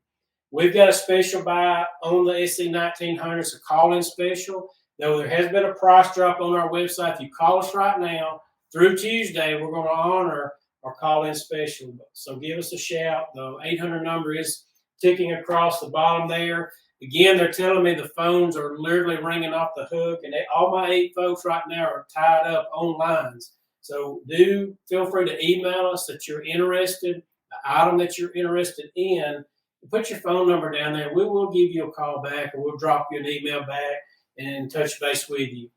S1: We've got a special buy on the SE 1900. It's a call-in special. Though there has been a price drop on our website, if you call us right now through Tuesday, we're going to honor our call-in special. So give us a shout. The 800 number is ticking across the bottom there. Again, they're telling me the phones are literally ringing off the hook, and all my 8 folks right now are tied up on lines. So do feel free to email us that you're interested, the item that you're interested in. Put your phone number down there. We will give you a call back, or we'll drop you an email back and touch base with you.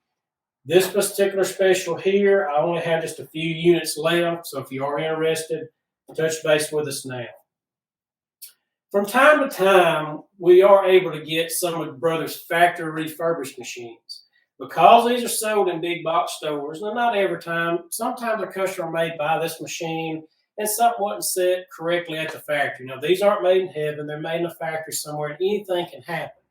S1: This particular special here, I only have just a few units left, so if you are interested, touch base with us now. From time to time, we are able to get some of Brother's factory refurbished machines. Because these are sold in big box stores, and not every time, sometimes a customer may buy this machine and something wasn't set correctly at the factory. Now, these aren't made in heaven. They're made in a factory somewhere, and anything can happen.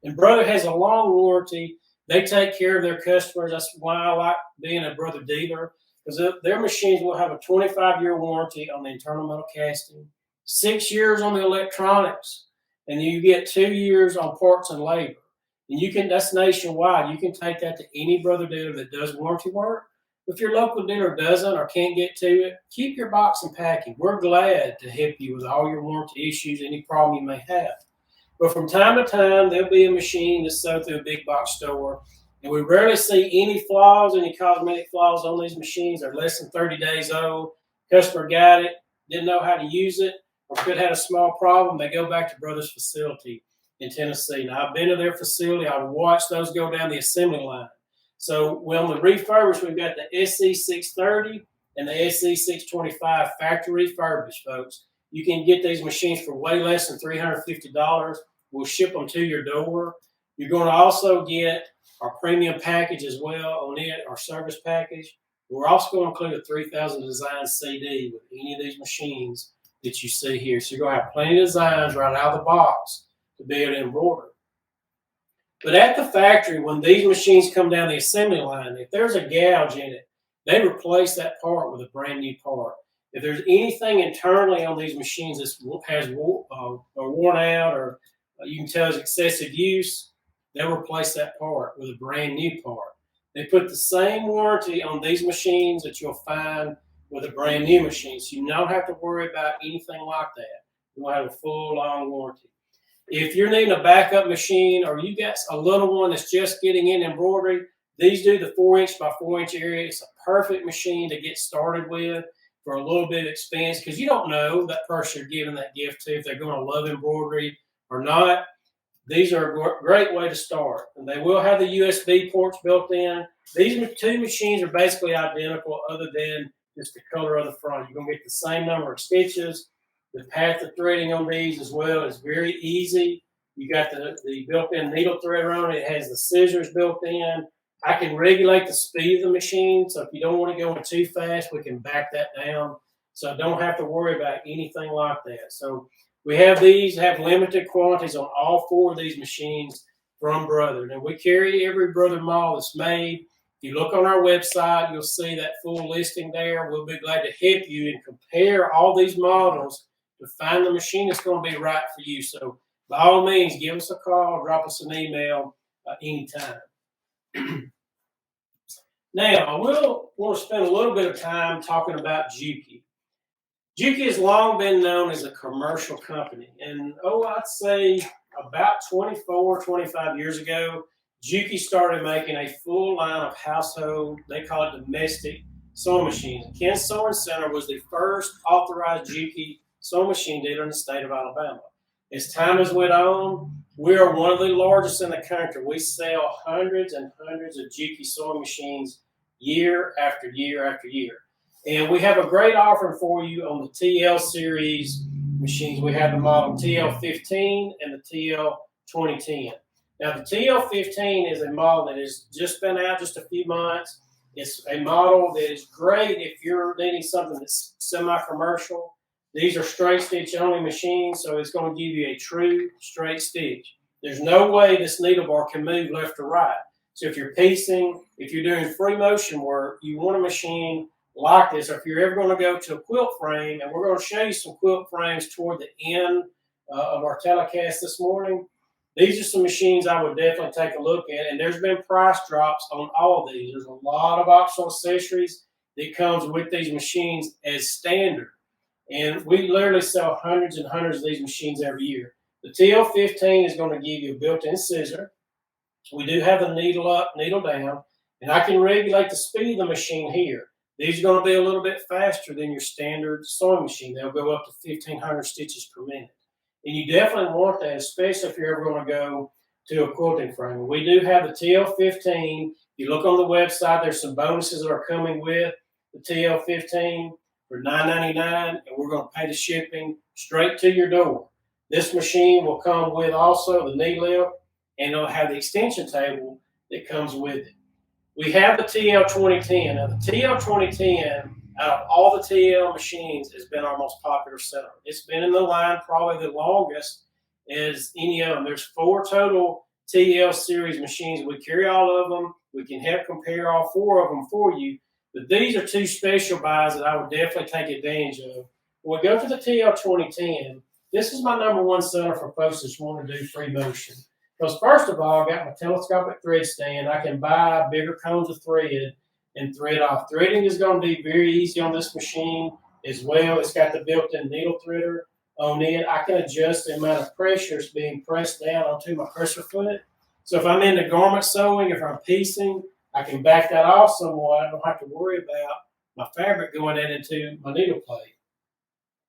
S1: And Brother has a long warranty. They take care of their customers. That's why I like being a Brother dealer, because their machines will have a 25-year warranty on the internal metal casting, 6 years on the electronics, and you get 2 years on parts and labor. And that's nationwide. You can take that to any Brother dealer that does warranty work. If your local dealer doesn't or can't get to it, keep your box and packing. We're glad to help you with all your warranty issues, any problem you may have. But from time to time, there'll be a machine that's sold through a big box store, and we rarely see any flaws, any cosmetic flaws on these machines. They're less than 30 days old. Customer got it, didn't know how to use it, or could have had a small problem. They go back to Brother's facility in Tennessee. Now, I've been to their facility. I've watched those go down the assembly line. So, on the refurbished, we've got the SC630 and the SC625 factory refurbished, folks. You can get these machines for way less than $350. We'll ship them to your door. You're going to also get our premium package as well on it, our service package. We're also going to include a 3,000 design CD with any of these machines that you see here. So, you're going to have plenty of designs right out of the box to be able to embroider. But at the factory, when these machines come down the assembly line, if there's a gouge in it, they replace that part with a brand new part. If there's anything internally on these machines that has worn out, or you can tell is excessive use, they'll replace that part with a brand new part. They put the same warranty on these machines that you'll find with a brand new machine. So you don't have to worry about anything like that. You'll have a full long warranty. If you're needing a backup machine, or you got a little one that's just getting in embroidery, these do the 4-inch by 4-inch area. It's a perfect machine to get started with for a little bit of expense, because you don't know that person you're giving that gift to if they're going to love embroidery or not. These are a great way to start. And they will have the USB ports built in. These two machines are basically identical other than just the color of the front. You're going to get the same number of stitches. The path of threading on these as well is very easy. You got the built-in needle threader on it. It has the scissors built in. I can regulate the speed of the machine, so if you don't want to go in too fast, we can back that down. So I don't have to worry about anything like that. So we have limited quantities on all 4 of these machines from Brother. Now, we carry every Brother model that's made. If you look on our website, you'll see that full listing there. We'll be glad to help you and compare all these models to find the machine that's going to be right for you. So by all means, give us a call, drop us an email anytime. Now, I will want to spend a little bit of time talking about Juki. Juki has long been known as a commercial company. And, I'd say about 24, 25 years ago, Juki started making a full line of household, they call it domestic, sewing machines. Ken Sewing Center was the first authorized Juki sewing machine dealer in the state of Alabama. As time has went on, we are one of the largest in the country. We sell hundreds and hundreds of Juki sewing machines year after year after year. And we have a great offering for you on the TL series machines. We have the model TL15 and the TL2010. Now, the TL15 is a model that has just been out just a few months. It's a model that is great if you're needing something that's semi-commercial. These are straight stitch only machines, so it's going to give you a true straight stitch. There's no way this needle bar can move left or right. So if you're piecing, if you're doing free motion work, you want a machine like this. Or if you're ever going to go to a quilt frame, and we're going to show you some quilt frames toward the end of our telecast this morning, these are some machines I would definitely take a look at. And there's been price drops on all of these. There's a lot of optional accessories that comes with these machines as standard. And we literally sell hundreds and hundreds of these machines every year. The TL15 is going to give you a built-in scissor. We do have the needle up, needle down, and I can regulate the speed of the machine here. These are going to be a little bit faster than your standard sewing machine. They'll go up to 1,500 stitches per minute. And you definitely want that, especially if you're ever going to go to a quilting frame. We do have the TL15. If you look on the website, there's some bonuses that are coming with the TL15 for $9.99, and we're going to pay the shipping straight to your door. This machine will come with also the knee lift, and it'll have the extension table that comes with it. We have the TL2010. Now, the TL2010, out of all the TL machines, it's been our most popular seller. It's been in the line probably the longest as any of them. There's 4 total TL series machines. We carry all of them. We can help compare all 4 of them for you. But these are 2 special buys that I would definitely take advantage of. When we go to the TL 2010, this is my #1 seller for folks that want to do free motion. Because first of all, I got my telescopic thread stand. I can buy bigger cones of thread and thread off. Threading is going to be very easy on this machine as well. It's got the built-in needle threader on it. I can adjust the amount of pressure that's being pressed down onto my presser foot. So if I'm in the garment sewing, if I'm piecing, I can back that off somewhat. I don't have to worry about my fabric going into my needle plate.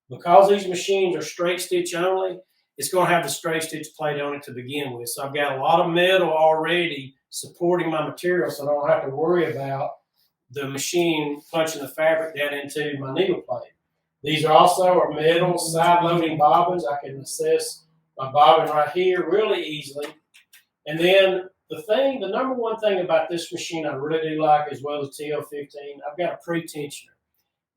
S1: Because these machines are straight stitch only, it's going to have the straight stitch plate on it to begin with. So I've got a lot of metal already supporting my material, so I don't have to worry about the machine punching the fabric down into my needle plate. These are also metal side loading bobbins. I can assess my bobbin right here really easily. And then the #1 thing about this machine I really do like, as well as TL15, I've got a pre-tensioner.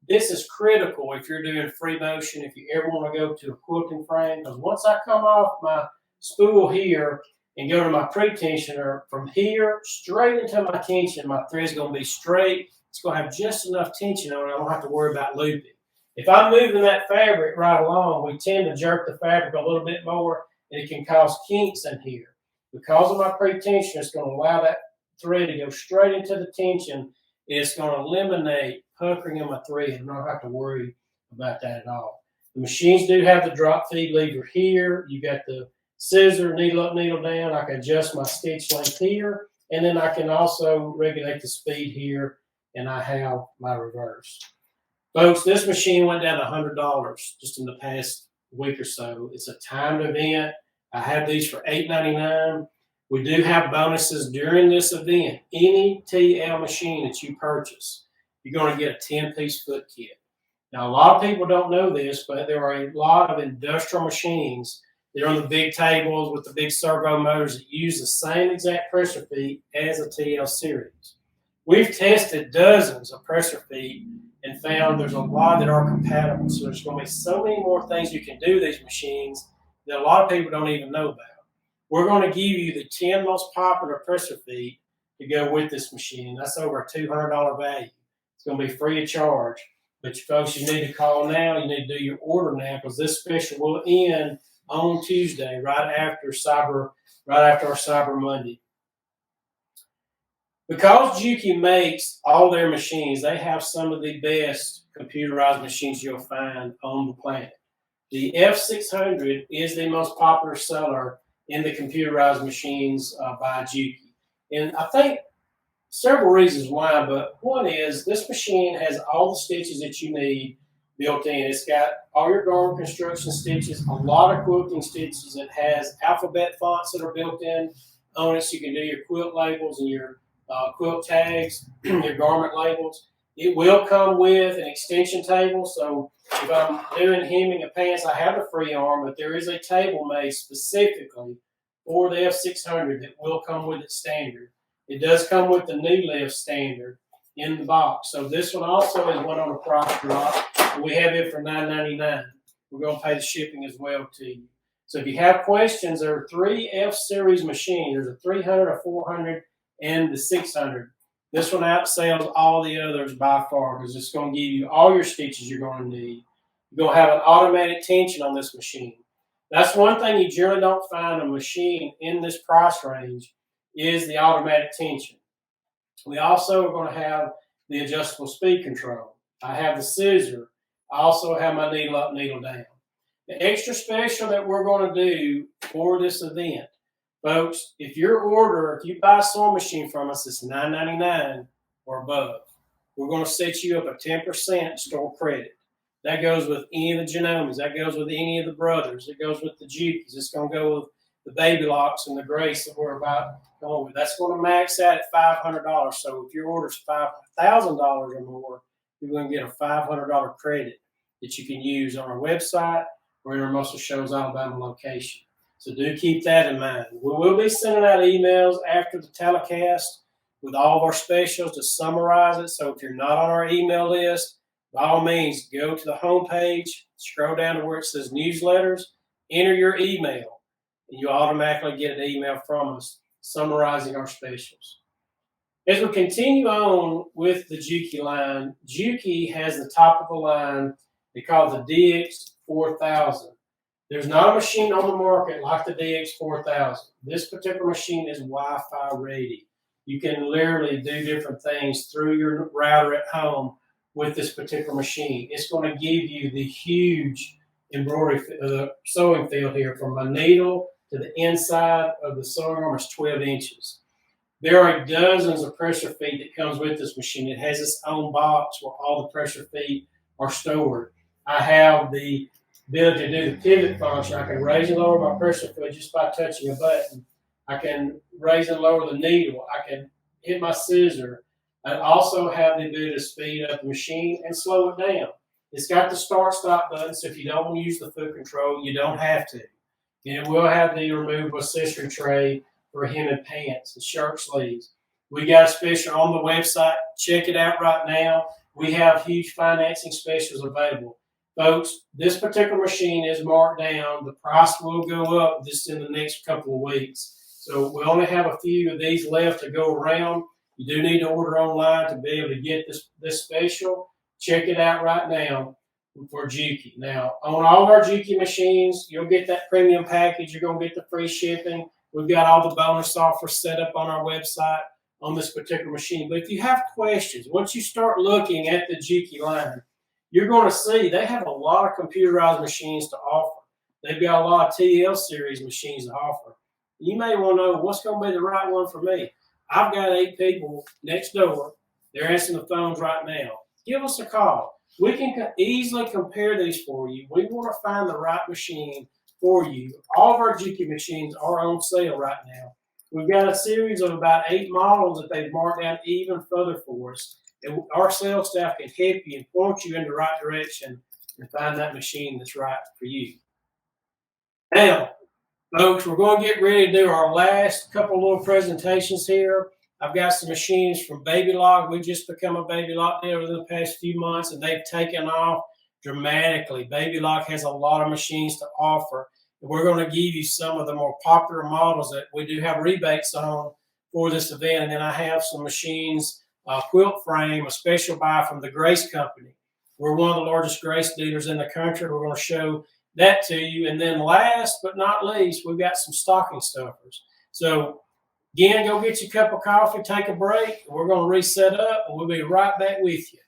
S1: This is critical if you're doing free motion, if you ever want to go to a quilting frame, because once I come off my spool here and go to my pre-tensioner, from here straight into my tension, my thread's going to be straight. It's going to have just enough tension on it. I don't have to worry about looping. If I'm moving that fabric right along, we tend to jerk the fabric a little bit more, and it can cause kinks in here. Because of my pre-tensioner, it's going to allow that thread to go straight into the tension. It's going to eliminate puckering in my thread. I don't have to worry about that at all. The machines do have the drop feed lever here. You got the scissor, needle up, needle down. I can adjust my stitch length here, and then I can also regulate the speed here, and I have my reverse. Folks, this machine went down to $100 just in the past week or so. It's a timed event. I have these for $8.99. We do have bonuses during this event. Any TL machine that you purchase, you're going to get a 10-piece foot kit. Now, a lot of people don't know this, but there are a lot of industrial machines. They're on the big tables with the big servo motors that use the same exact pressure feet as a TL series. We've tested dozens of pressure feet and found there's a lot that are compatible. So there's going to be so many more things you can do with these machines that a lot of people don't even know about. We're going to give you the 10 most popular pressure feet to go with this machine. That's over a $200 value. It's going to be free of charge. But folks, you need to call now. You need to do your order now, because this special will end on Tuesday, right after our Cyber Monday. Because Juki makes all their machines, they have some of the best computerized machines you'll find on the planet. The F600 is the most popular seller in the computerized machines by Juki. And I think several reasons why, but one is this machine has all the stitches that you need built in. It's got all your garment construction stitches, a lot of quilting stitches. It has alphabet fonts that are built in on it, so you can do your quilt labels and your quilt tags, your garment labels. It will come with an extension table, so if I'm doing hemming of pants, I have a free arm, but there is a table made specifically for the F600 that will come with it standard. It does come with the new lift standard in the box. So this one also is one on a price drop. We have it for $9.99. We're going to pay the shipping as well to you. So if you have questions, there are 3 F-Series machines. There's a 300, a 400, and the 600. This one outsells all the others by far, because it's going to give you all your stitches you're going to need. You're going to have an automatic tension on this machine. That's one thing you generally don't find a machine in this price range, is the automatic tension. We also are going to have the adjustable speed control. I have the scissor. I also have my needle up, needle down. The extra special that we're going to do for this event, folks, if you buy a sewing machine from us, it's $9.99 or above. We're going to set you up a 10% store credit. That goes with any of the Janomes. That goes with any of the Brothers. It goes with the Jukis. It's going to go with the Baby Locks and the Grace that we're about going with. That's going to max out at $500. So if your order's $5,000 or more, you're going to get a $500 credit that you can use on our website or in our Muscle Shoals, Alabama location. So do keep that in mind. We will be sending out emails after the telecast with all of our specials to summarize it. So if you're not on our email list, by all means, go to the home page, scroll down to where it says newsletters, enter your email, and you automatically get an email from us summarizing our specials. As we continue on with the Juki line, Juki has the top of the line they call the DX4000. There's not a machine on the market like the DX4000. This particular machine is Wi-Fi ready. You can literally do different things through your router at home with this particular machine. It's going to give you the huge embroidery sewing field here from a needle to the inside of the sewing arm is 12 inches. There are dozens of pressure feet that comes with this machine. It has its own box where all the pressure feet are stored. I have the ability to do the pivot function. I can raise and lower my pressure foot just by touching a button. I can raise and lower the needle. I can hit my scissor. I also have the ability to speed up the machine and slow it down. It's got the start-stop button, so if you don't want to use the foot control, you don't have to. And it will have the removable accessory tray for hem and pants and shirt sleeves. We got a special on the website. Check it out right now. We have huge financing specials available. Folks, this particular machine is marked down. The price will go up just in the next couple of weeks. So we only have a few of these left to go around. You do need to order online to be able to get this special. Check it out right now for Juki. Now, on all of our Juki machines, you'll get that premium package. You're going to get the free shipping. We've got all the bonus software set up on our website on this particular machine. But if you have questions, once you start looking at the Juki line, you're going to see they have a lot of computerized machines to offer. They've got a lot of TL series machines to offer. You may want to know what's going to be the right one for me. I've got 8 people next door. They're answering the phones right now. Give us a call. We can easily compare these for you. We want to find the right machine for you. All of our Juki machines are on sale right now. We've got a series of about 8 models that they've marked out even further for us. And our sales staff can help you and point you in the right direction and find that machine that's right for you. Now, folks, we're going to get ready to do our last couple of little presentations here. I've got some machines from Baby Lock. We've just become a Baby Lock dealer in the past few months, and they've taken off dramatically. Baby Lock has a lot of machines to offer. And we're going to give you some of the more popular models that we do have rebates on for this event. And then I have some machines, quilt frame, a special buy from the Grace Company. We're one of the largest Grace dealers in the country. We're going to show that to you. And then last but not least, we've got some stocking stuffers. So again, go get your cup of coffee, take a break. We're going to reset up, and we'll be right back with you.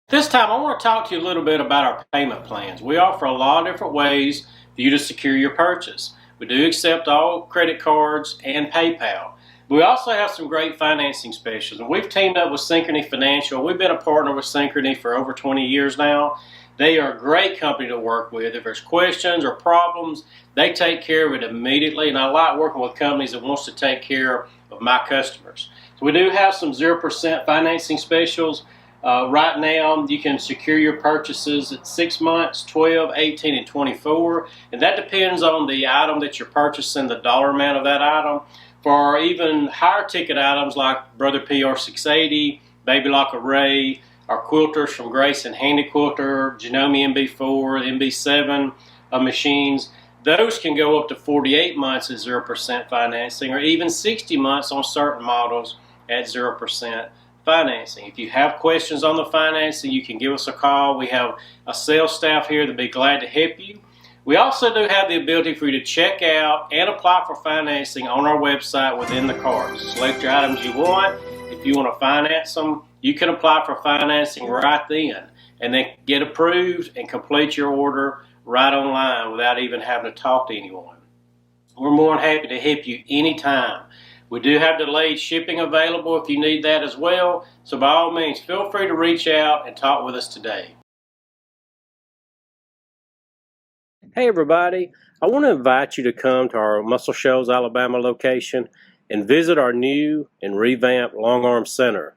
S1: This time, I want to talk to you a little bit about our payment plans. We offer a lot of different ways for you to secure your purchase. We do accept all credit cards and PayPal. We also have some great financing specials, and we've teamed up with Synchrony Financial. We've been a partner with Synchrony for over 20 years now. They are a great company to work with. If there's questions or problems, they take care of it immediately, and I like working with companies that wants to take care of my customers. So we do have some 0% financing specials. Right now, you can secure your purchases at 6 months, 12, 18, and 24, and that depends on the item that you're purchasing, the dollar amount of that item. For even higher ticket items like Brother PR 680, Baby Lock Array, our quilters from Grace and Handy Quilter, Janome MB4, MB7 machines, those can go up to 48 months at 0% financing, or even 60 months on certain models at 0% financing. If you have questions on the financing, you can give us a call. We have a sales staff here that'll be glad to help you. We also do have the ability for you to check out and apply for financing on our website within the cards. Select your items you want. If you want to finance them, you can apply for financing right then and then get approved and complete your order right online without even having to talk to anyone. We're more than happy to help you anytime. We do have delayed shipping available if you need that as well. So by all means, feel free to reach out and talk with us today. Hey everybody, I want to invite you to come to our Muscle Shoals, Alabama location and visit our new and revamped Longarm Center.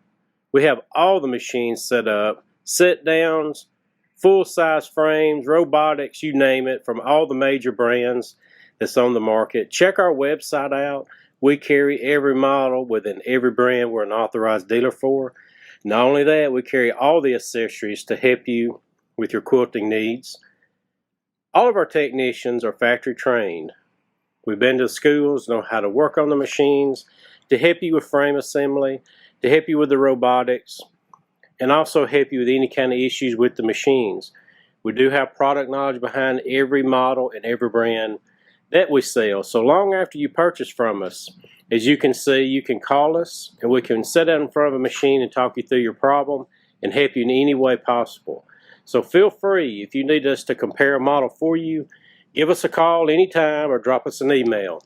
S1: We have all the machines set up, sit downs, full-size frames, robotics, you name it, from all the major brands that's on the market. Check our website out. We carry every model within every brand we're an authorized dealer for. Not only that, we carry all the accessories to help you with your quilting needs. All of our technicians are factory trained. We've been to schools, know how to work on the machines, to help you with frame assembly, to help you with the robotics, and also help you with any kind of issues with the machines. We do have product knowledge behind every model and every brand that we sell. So long after you purchase from us, as you can see, you can call us and we can sit down in front of a machine and talk you through your problem and help you in any way possible. So feel free, if you need us to compare a model for you, give us a call anytime or drop us an email.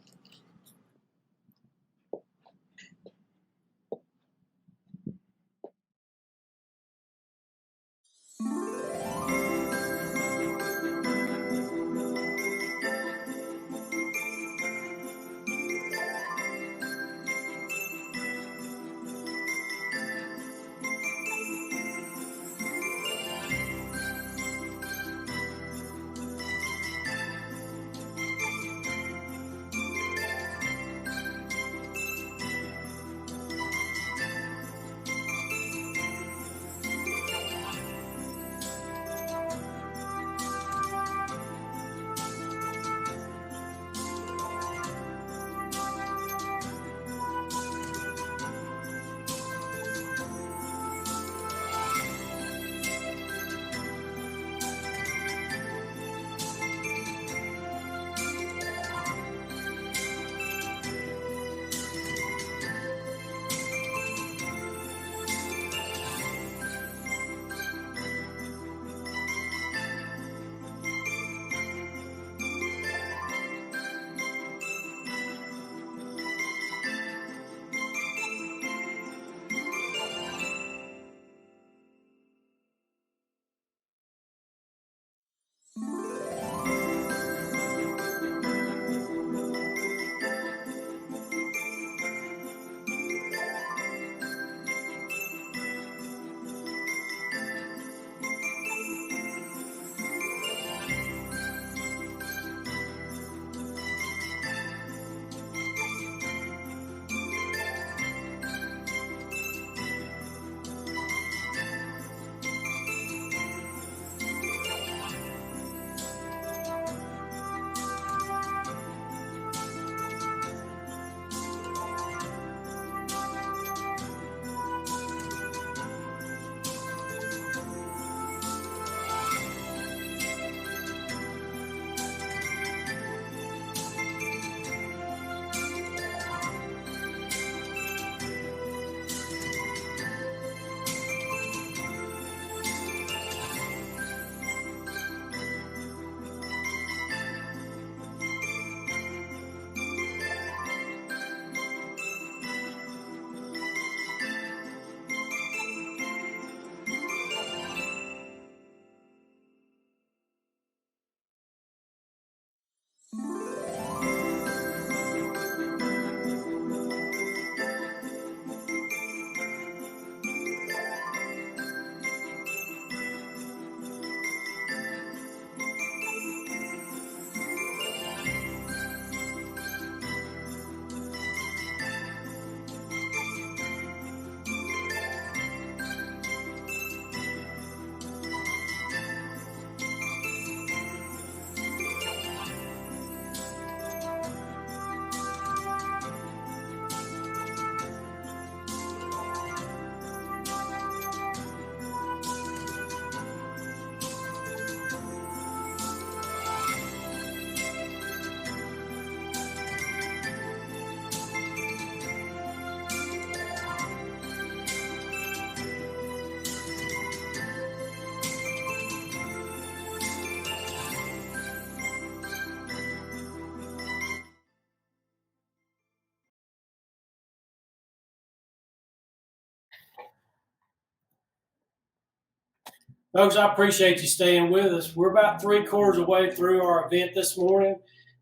S1: Folks, I appreciate you staying with us. We're about 3/4 of the way through our event this morning,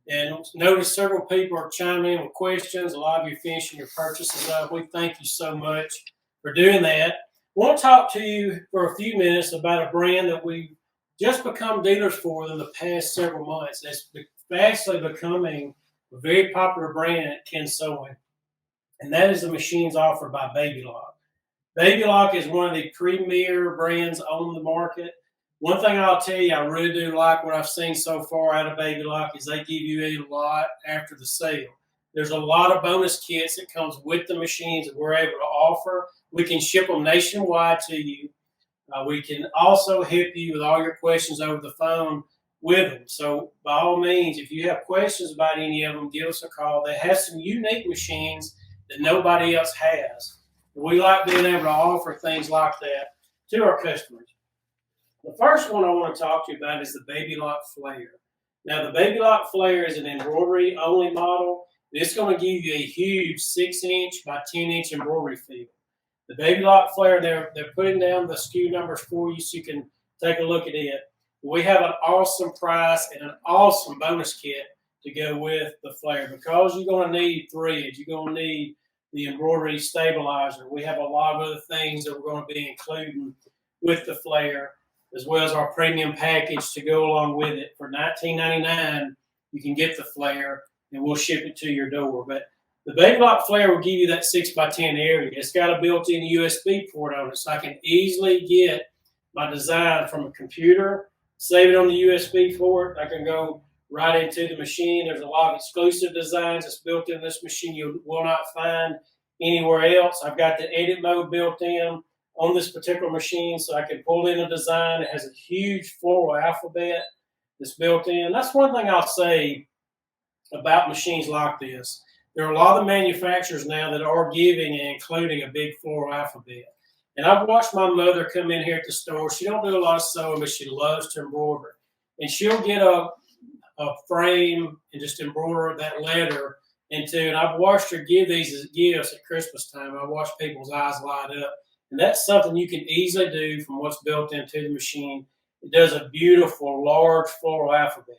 S1: and notice several people are chiming in with questions. A lot of you finishing your purchases up. We thank you so much for doing that. I want to talk to you for a few minutes about a brand that we've just become dealers for in the past several months. It's actually becoming a very popular brand at Ken Sewing, and that is the machines offered by Baby Lock. Baby Lock is one of the premier brands on the market. One thing I'll tell you, I really do like what I've seen so far out of Baby Lock is they give you a lot after the sale. There's a lot of bonus kits that comes with the machines that we're able to offer. We can ship them nationwide to you. We can also help you with all your questions over the phone with them. So by all means, if you have questions about any of them, give us a call. They have some unique machines that nobody else has. We like being able to offer things like that to our customers. The first one I want to talk to you about is the Baby Lock Flare. Now, the Baby Lock Flare is an embroidery only model. It's going to give you a huge 6-inch by 10-inch embroidery field. The Baby Lock Flare, they're putting down the SKU numbers for you so you can take a look at it. We have an awesome price and an awesome bonus kit to go with the flare because you're going to need threads. You're going to need the embroidery stabilizer. We have a lot of other things that we're going to be including with the flare, as well as our premium package to go along with it. For $19.99, you can get the flare, and we'll ship it to your door. But the Baby Lock Flare will give you that 6x10 area. It's got a built-in USB port on it, so I can easily get my design from a computer, save it on the USB port. I can go right into the machine. There's a lot of exclusive designs that's built in this machine you will not find anywhere else. I've got the edit mode built in on this particular machine, so I can pull in a design. It has a huge floral alphabet that's built in. That's one thing I'll say about machines like this. There are a lot of manufacturers now that are giving and including a big floral alphabet. And I've watched my mother come in here at the store. She don't do a lot of sewing, but she loves to embroider. And she'll get a frame and just embroider that letter into. And I've watched her give these as gifts at Christmas time. I've watched people's eyes light up. And that's something you can easily do from what's built into the machine. It does a beautiful, large floral alphabet.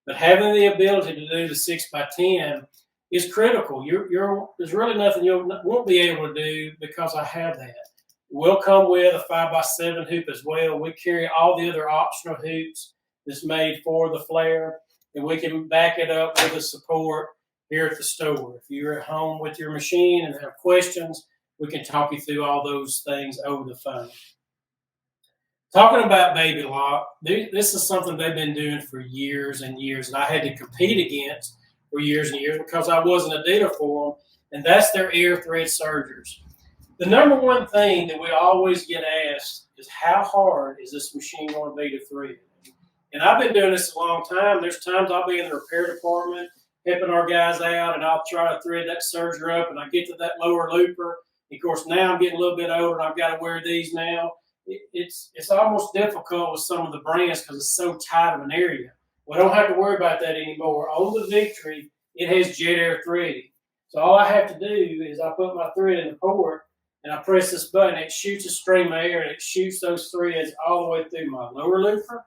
S1: But having the ability to do the 6x10 is critical. There's really nothing you won't be able to do because I have that. We'll come with a 5x7 hoop as well. We carry all the other optional hoops that's made for the flare, and we can back it up with the support here at the store. If you're at home with your machine and have questions, we can talk you through all those things over the phone. Talking about Baby Lock, this is something they've been doing for years and years, and I had to compete against for years and years because I wasn't a dealer for them, and that's their air thread sergers. The number one thing that we always get asked is how hard is this machine going to be to thread? And I've been doing this a long time. There's times I'll be in the repair department helping our guys out, and I'll try to thread that serger up, and I get to that lower looper. Of course, now I'm getting a little bit older, and I've got to wear these now. It's almost difficult with some of the brands because it's so tight of an area. We don't have to worry about that anymore. On the Victory, it has jet air threading. So all I have to do is I put my thread in the port, and I press this button. It shoots a stream of air, and it shoots those threads all the way through my lower looper,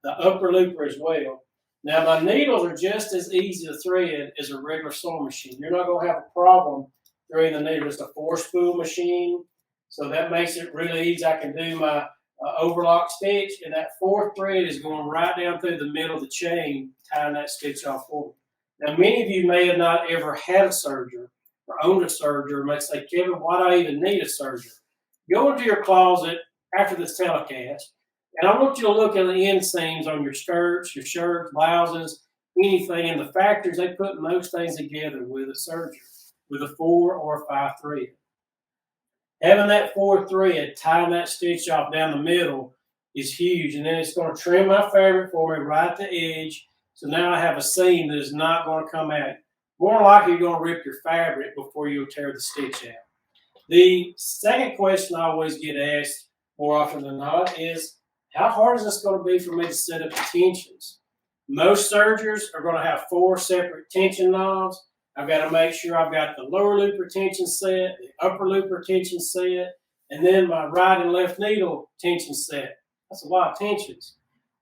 S1: the upper looper as well. Now, my needles are just as easy to thread as a regular sewing machine. You're not going to have a problem threading the needle. It's a 4-spool machine, so that makes it really easy. I can do my overlock stitch, and that 4th thread is going right down through the middle of the chain, tying that stitch off for me. Now, many of you may have not ever had a serger or owned a serger, may say, Kevin, why do I even need a serger? Go into your closet after this telecast, and I want you to look at the inseams on your skirts, your shirts, blouses, anything. In the factories, they put most things together with a serger, with a 4 or a 5 thread. Having that 4 thread, tying that stitch off down the middle is huge. And then it's going to trim my fabric for me right at the edge. So now I have a seam that is not going to come out. More likely you're going to rip your fabric before you'll tear the stitch out. The second question I always get asked more often than not is, how hard is this going to be for me to set up the tensions? Most sergers are going to have 4 separate tension knobs. I've got to make sure I've got the lower looper tension set, the upper looper tension set, and then my right and left needle tension set. That's a lot of tensions.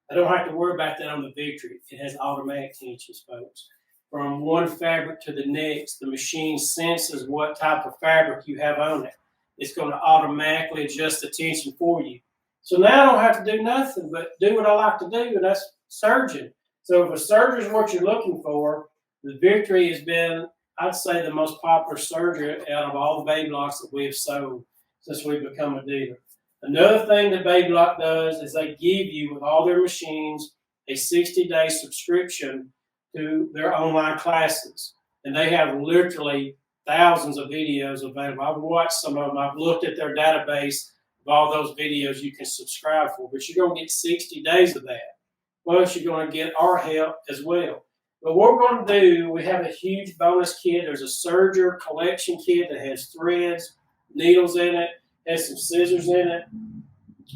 S1: I don't have to worry about that on the Victory. It has automatic tensions, folks. From one fabric to the next, the machine senses what type of fabric you have on it. It's going to automatically adjust the tension for you. So now I don't have to do nothing but do what I like to do, and that's serging. So if a serger is what you're looking for, the Victory has been, I'd say, the most popular serger out of all the Baby Locks that we have sold. since we've become a dealer. Another thing that Baby Lock does is they give you, with all their machines, a 60-day subscription to their online classes. And they have literally thousands of videos available. I've watched some of them. I've looked at their database of all those videos you can subscribe for. But you're going to get 60 days of that. Plus, you're going to get our help as well. But what we're going to do, we have a huge bonus kit. There's a Serger collection kit that has threads, needles in it, has some scissors in it.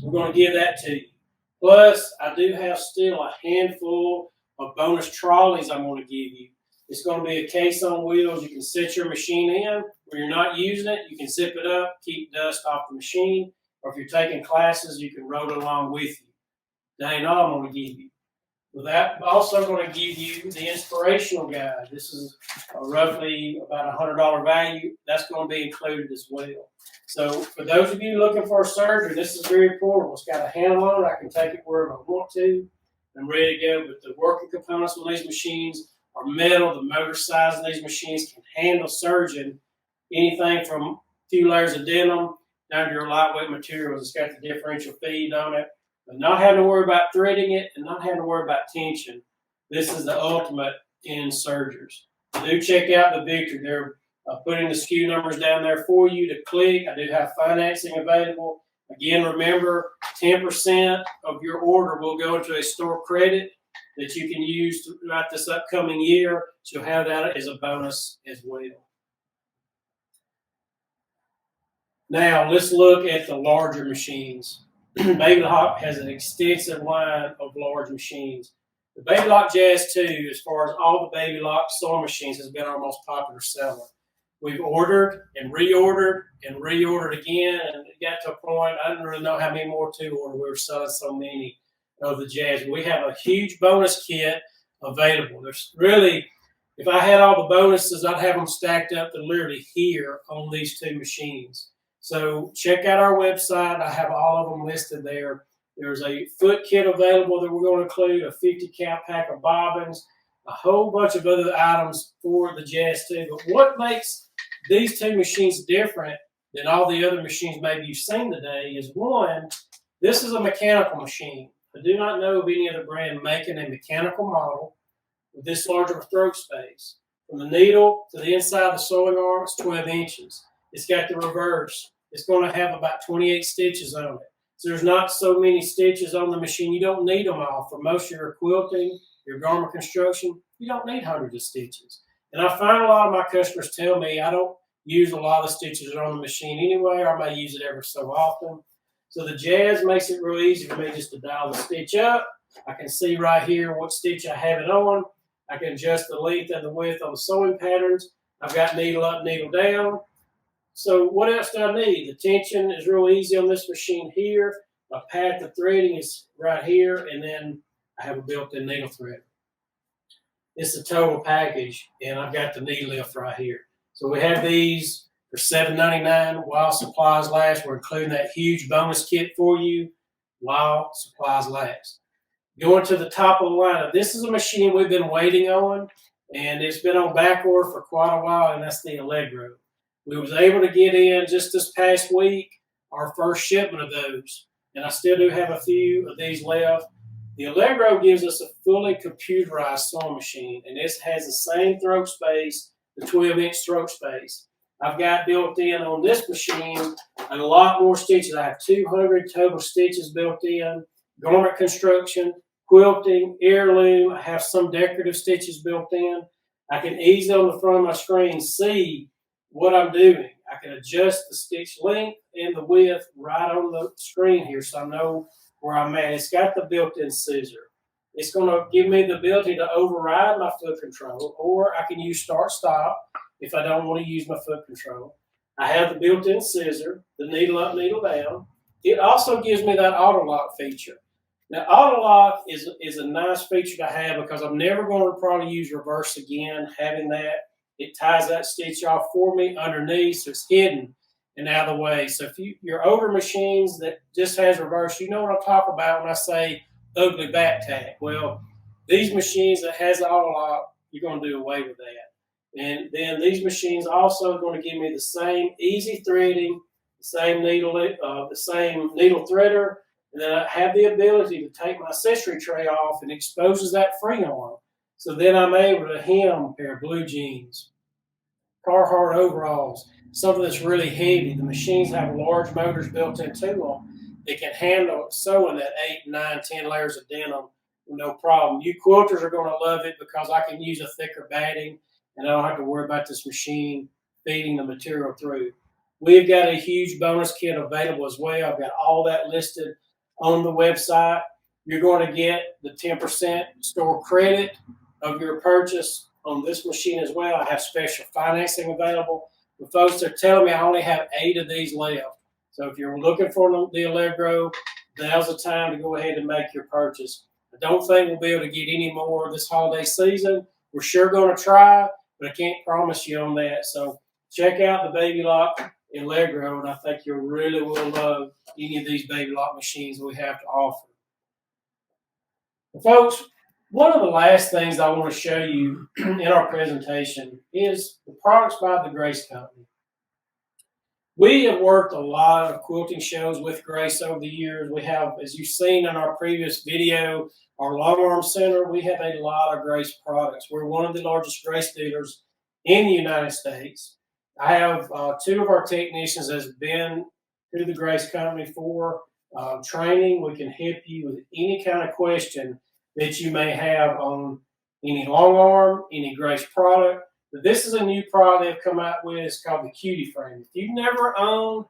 S1: We're going to give that to you. Plus, I do have still a handful of bonus trolleys I'm going to give you. It's going to be a case on wheels. You can set your machine in. When you're not using it, you can zip it up, keep dust off the machine. Or if you're taking classes, you can roll it along with you. That ain't all I'm going to give you. Well, that also going to give you the inspirational guide. This is roughly about $100 value. That's going to be included as well. So for those of you looking for a Serger, this is very portable. It's got a handle on it. I can take it wherever I want to. I'm ready to go. But the working components on these machines are metal. The motor size of these machines can handle serging anything from a few layers of denim down to your lightweight materials. It's got the differential feed on it. But not having to worry about threading it and not having to worry about tension. This is the ultimate in Sergers. Do check out the Victory. They're putting the SKU numbers down there for you to click. I do have financing available. Again, remember, 10% of your order will go into a store credit that you can use throughout this upcoming year. So you'll have that as a bonus as well. Now, let's look at the larger machines. Baby Lock has an extensive line of large machines. The Baby Lock Jazz 2, as far as all the Baby Lock sewing machines, has been our most popular seller. We've ordered and reordered again, and it got to a point I didn't really know how many more to order. We were selling so many of the Jazz. We have a huge bonus kit available. There's really, if I had all the bonuses, I'd have them stacked up to literally here on these two machines. So check out our website. I have all of them listed there. There's a foot kit available that we're going to include, a 50 count pack of bobbins, a whole bunch of other items for the Jazz 2. But what makes these two machines different than all the other machines maybe you've seen today is, one, this is a mechanical machine. I do not know of any other brand making a mechanical model with this large of a throat space. From the needle to the inside of the sewing arm, it's 12 inches. It's got the reverse. It's going to have about 28 stitches on it. So there's not so many stitches on the machine. You don't need them all. For most of your quilting, your garment construction, you don't need hundreds of stitches. And I find a lot of my customers tell me I don't use a lot of stitches that are on the machine anyway, or I may use it ever so often. So the Jazz makes it real easy for me just to dial the stitch up. I can see right here what stitch I have it on. I can adjust the length and the width on the sewing patterns. I've got needle up, needle down. So what else do I need? The tension is real easy on this machine here. My path of threading is right here, and then I have a built-in needle threader. It's a total package, and I've got the knee lift right here. So we have these for $7.99 while supplies last. We're including that huge bonus kit for you while supplies last. Going to the top of the lineup, this is a machine we've been waiting on, and it's been on back order for quite a while, and that's the Allegro. We was able to get in just this past week our first shipment of those, and I still do have a few of these left. The Allegro gives us a fully computerized sewing machine, and this has the same throat space, the 12-inch throat space. I've got built in on this machine a lot more stitches. I have 200 total stitches built in, garment construction, quilting, heirloom. I have some decorative stitches built in. I can easily on the front of my screen see what I'm doing. I can adjust the stitch length and the width right on the screen here so I know where I'm at. It's got the built-in scissor. It's going to give me the ability to override my foot control, or I can use start-stop if I don't want to use my foot control. I have the built-in scissor, the needle up, needle down. It also gives me that auto lock feature. Now, auto lock is a nice feature to have because I'm never going to probably use reverse again. Having that, it ties that stitch off for me underneath, so it's hidden and out of the way. So if your older machines that just has reverse, you know what I'm talking about when I say ugly back tack. Well, these machines that has the auto lock, you're going to do away with that. And then these machines also are going to give me the same easy threading the same needle threader, and then I have the ability to take my accessory tray off and exposes that free arm. So then I'm able to hem a pair of blue jeans, Carhartt overalls, something that's really heavy. The machines have large motors built into them that can handle sewing that 8, 9, 10 layers of denim with no problem. You quilters are going to love it because I can use a thicker batting and I don't have to worry about this machine feeding the material through. We've got a huge bonus kit available as well. I've got all that listed on the website. You're going to get the 10% store credit of your purchase on this machine as well. I have special financing available. The folks are telling me I only have 8 of these left. So if you're looking for the Allegro, now's the time to go ahead and make your purchase. I don't think we'll be able to get any more this holiday season. We're sure going to try, but I can't promise you on that. So check out the Baby Lock Allegro, and I think you really will love any of these Baby Lock machines we have to offer. Folks, one of the last things I want to show you in our presentation is the products by the Grace Company. We have worked a lot of quilting shows with Grace over the years. We have, as you've seen in our previous video, our Longarm Center, we have a lot of Grace products. We're one of the largest Grace dealers in the United States. I have 2 of our technicians that have been to the Grace Company for training. We can help you with any kind of question that you may have on any long arm, any Grace product. But this is a new product they've come out with. It's called the Cutie Frame. If you've never owned,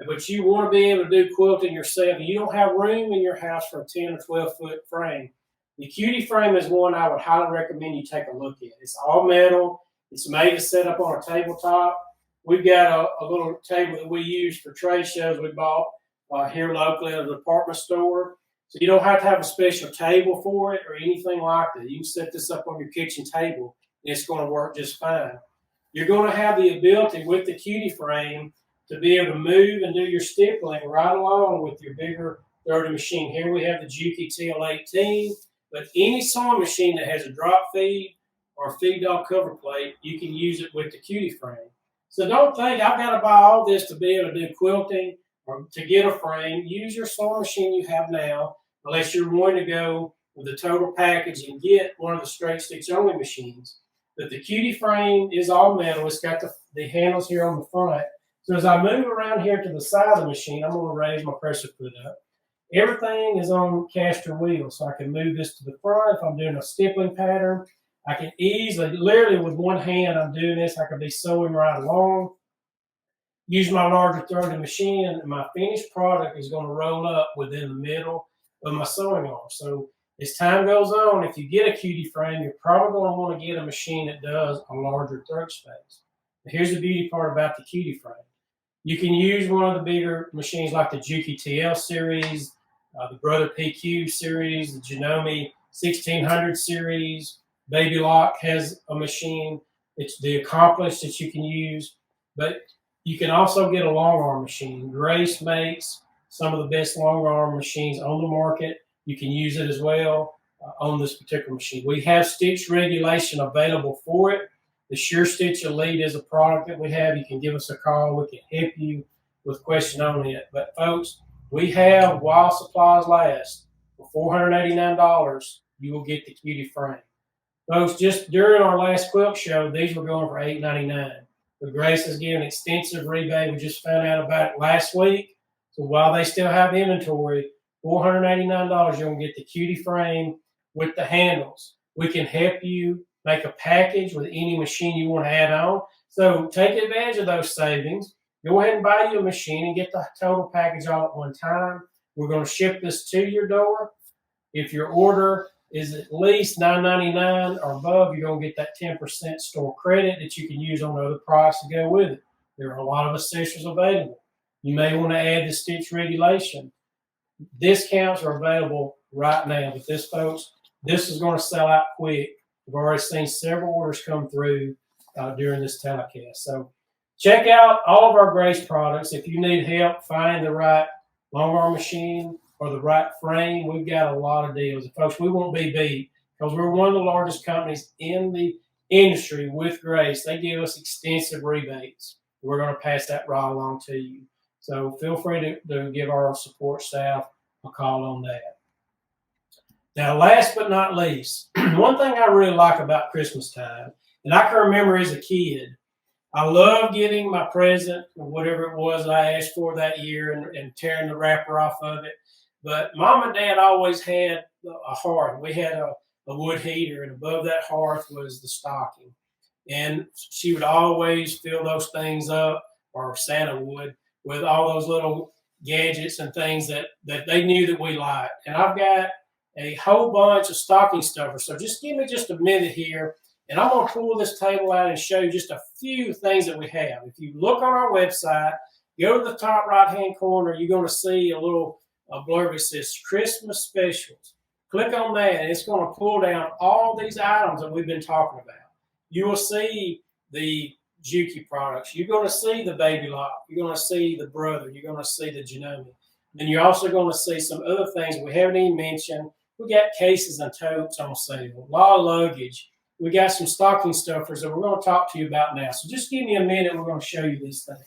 S1: but you want to be able to do quilting yourself, and you don't have room in your house for a 10 or 12 foot frame, the Cutie Frame is one I would highly recommend you take a look at. It's all metal. It's made to set up on a tabletop. We've got a little table that we use for trade shows we bought here locally at a department store. So you don't have to have a special table for it or anything like that. You can set this up on your kitchen table and it's going to work just fine. You're going to have the ability with the Cutie Frame to be able to move and do your stippling right along with your bigger 30 machine. Here we have the Juki TL18, but any sewing machine that has a drop feed or feed dog cover plate, you can use it with the Cutie Frame. So don't think I've got to buy all this to be able to do quilting or to get a frame. Use your sewing machine you have now, unless you're wanting to go with the total package and get one of the straight stitch only machines. But the Cutie Frame is all metal. It's got the handles here on the front. So as I move around here to the side of the machine, I'm going to raise my pressure foot up. Everything is on caster wheels, so I can move this to the front. If I'm doing a stippling pattern, I can easily, literally with one hand, I'm doing this. I can be sewing right along. Use my larger 30 machine, and my finished product is going to roll up within the middle of my sewing arm. So as time goes on, if you get a Cutie Frame, you're probably going to want to get a machine that does a larger throat space. But here's the beauty part about the Cutie Frame. You can use one of the bigger machines like the Juki TL series, the Brother PQ series, the Janome 1600 series. Baby Lock has a machine. It's the Accomplished that you can use. But you can also get a long arm machine. Grace makes some of the best long arm machines on the market. You can use it as well on this particular machine. We have stitch regulation available for it. The Sure Stitch Elite is a product that we have. You can give us a call. We can help you with question on it. But folks, we have, while supplies last, for $489, you will get the Cutie Frame. Folks, just during our last quilt show, these were going for $8.99. But Grace is giving extensive rebate. We just found out about it last week. So while they still have inventory, $489, you're going to get the Cutie Frame with the handles. We can help you make a package with any machine you want to add on. So take advantage of those savings. Go ahead and buy you a machine and get the total package all at one time. We're going to ship this to your door. If your order is at least $9.99 or above, you're going to get that 10% store credit that you can use on other products to go with it. There are a lot of accessories available. You may want to add the stitch regulation. Discounts are available right now. But this, folks, this is going to sell out quick. We've already seen several orders come through during this telecast. So check out all of our Grace products. If you need help finding the right long arm machine or the right frame, we've got a lot of deals. And folks, we won't be beat because we're one of the largest companies in the industry with Grace. They give us extensive rebates. We're going to pass that right along to you. So feel free to give our support staff a call on that. Now, last but not least, one thing I really like about Christmas time, and I can remember as a kid, I love getting my present or whatever it was I asked for that year and tearing the wrapper off of it. But mom and dad always had a hearth. We had a wood heater, and above that hearth was the stocking. And she would always fill those things up, or Santa would, with all those little gadgets and things that they knew that we liked. And I've got a whole bunch of stocking stuffers. So just give me just a minute here, and I'm going to pull this table out and show you just a few things that we have. If you look on our website, go to the top right-hand corner, you're going to see a little blurb that says Christmas Specials. Click on that, and it's going to pull down all these items that we've been talking about. You will see the Juki products. You're going to see the Baby Lock. You're going to see the Brother. You're going to see the Janome. Then you're also going to see some other things we haven't even mentioned. We got cases and totes on sale, a lot of luggage. We got some stocking stuffers that we're going to talk to you about now. So just give me a minute. We're going to show you these things.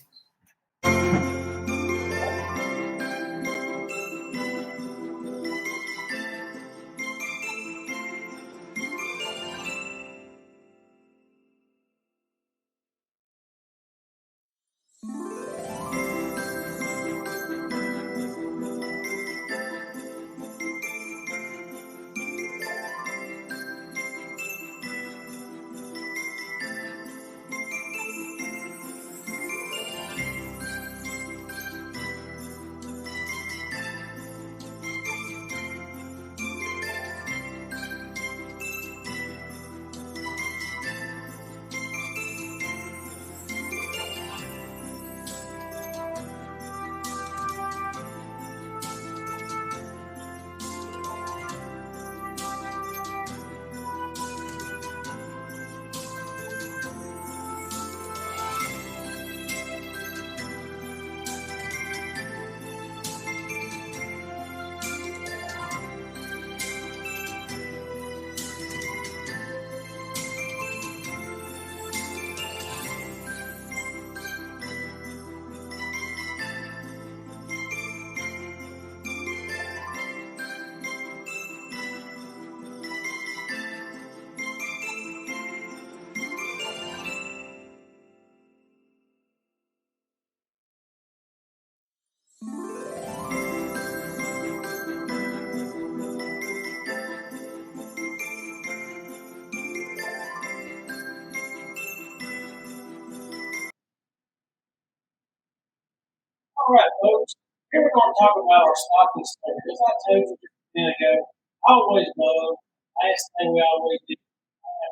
S1: All right, folks. Here we're going to talk about our stocking stuffers. As I told you just a minute ago, I always love, last thing we always do,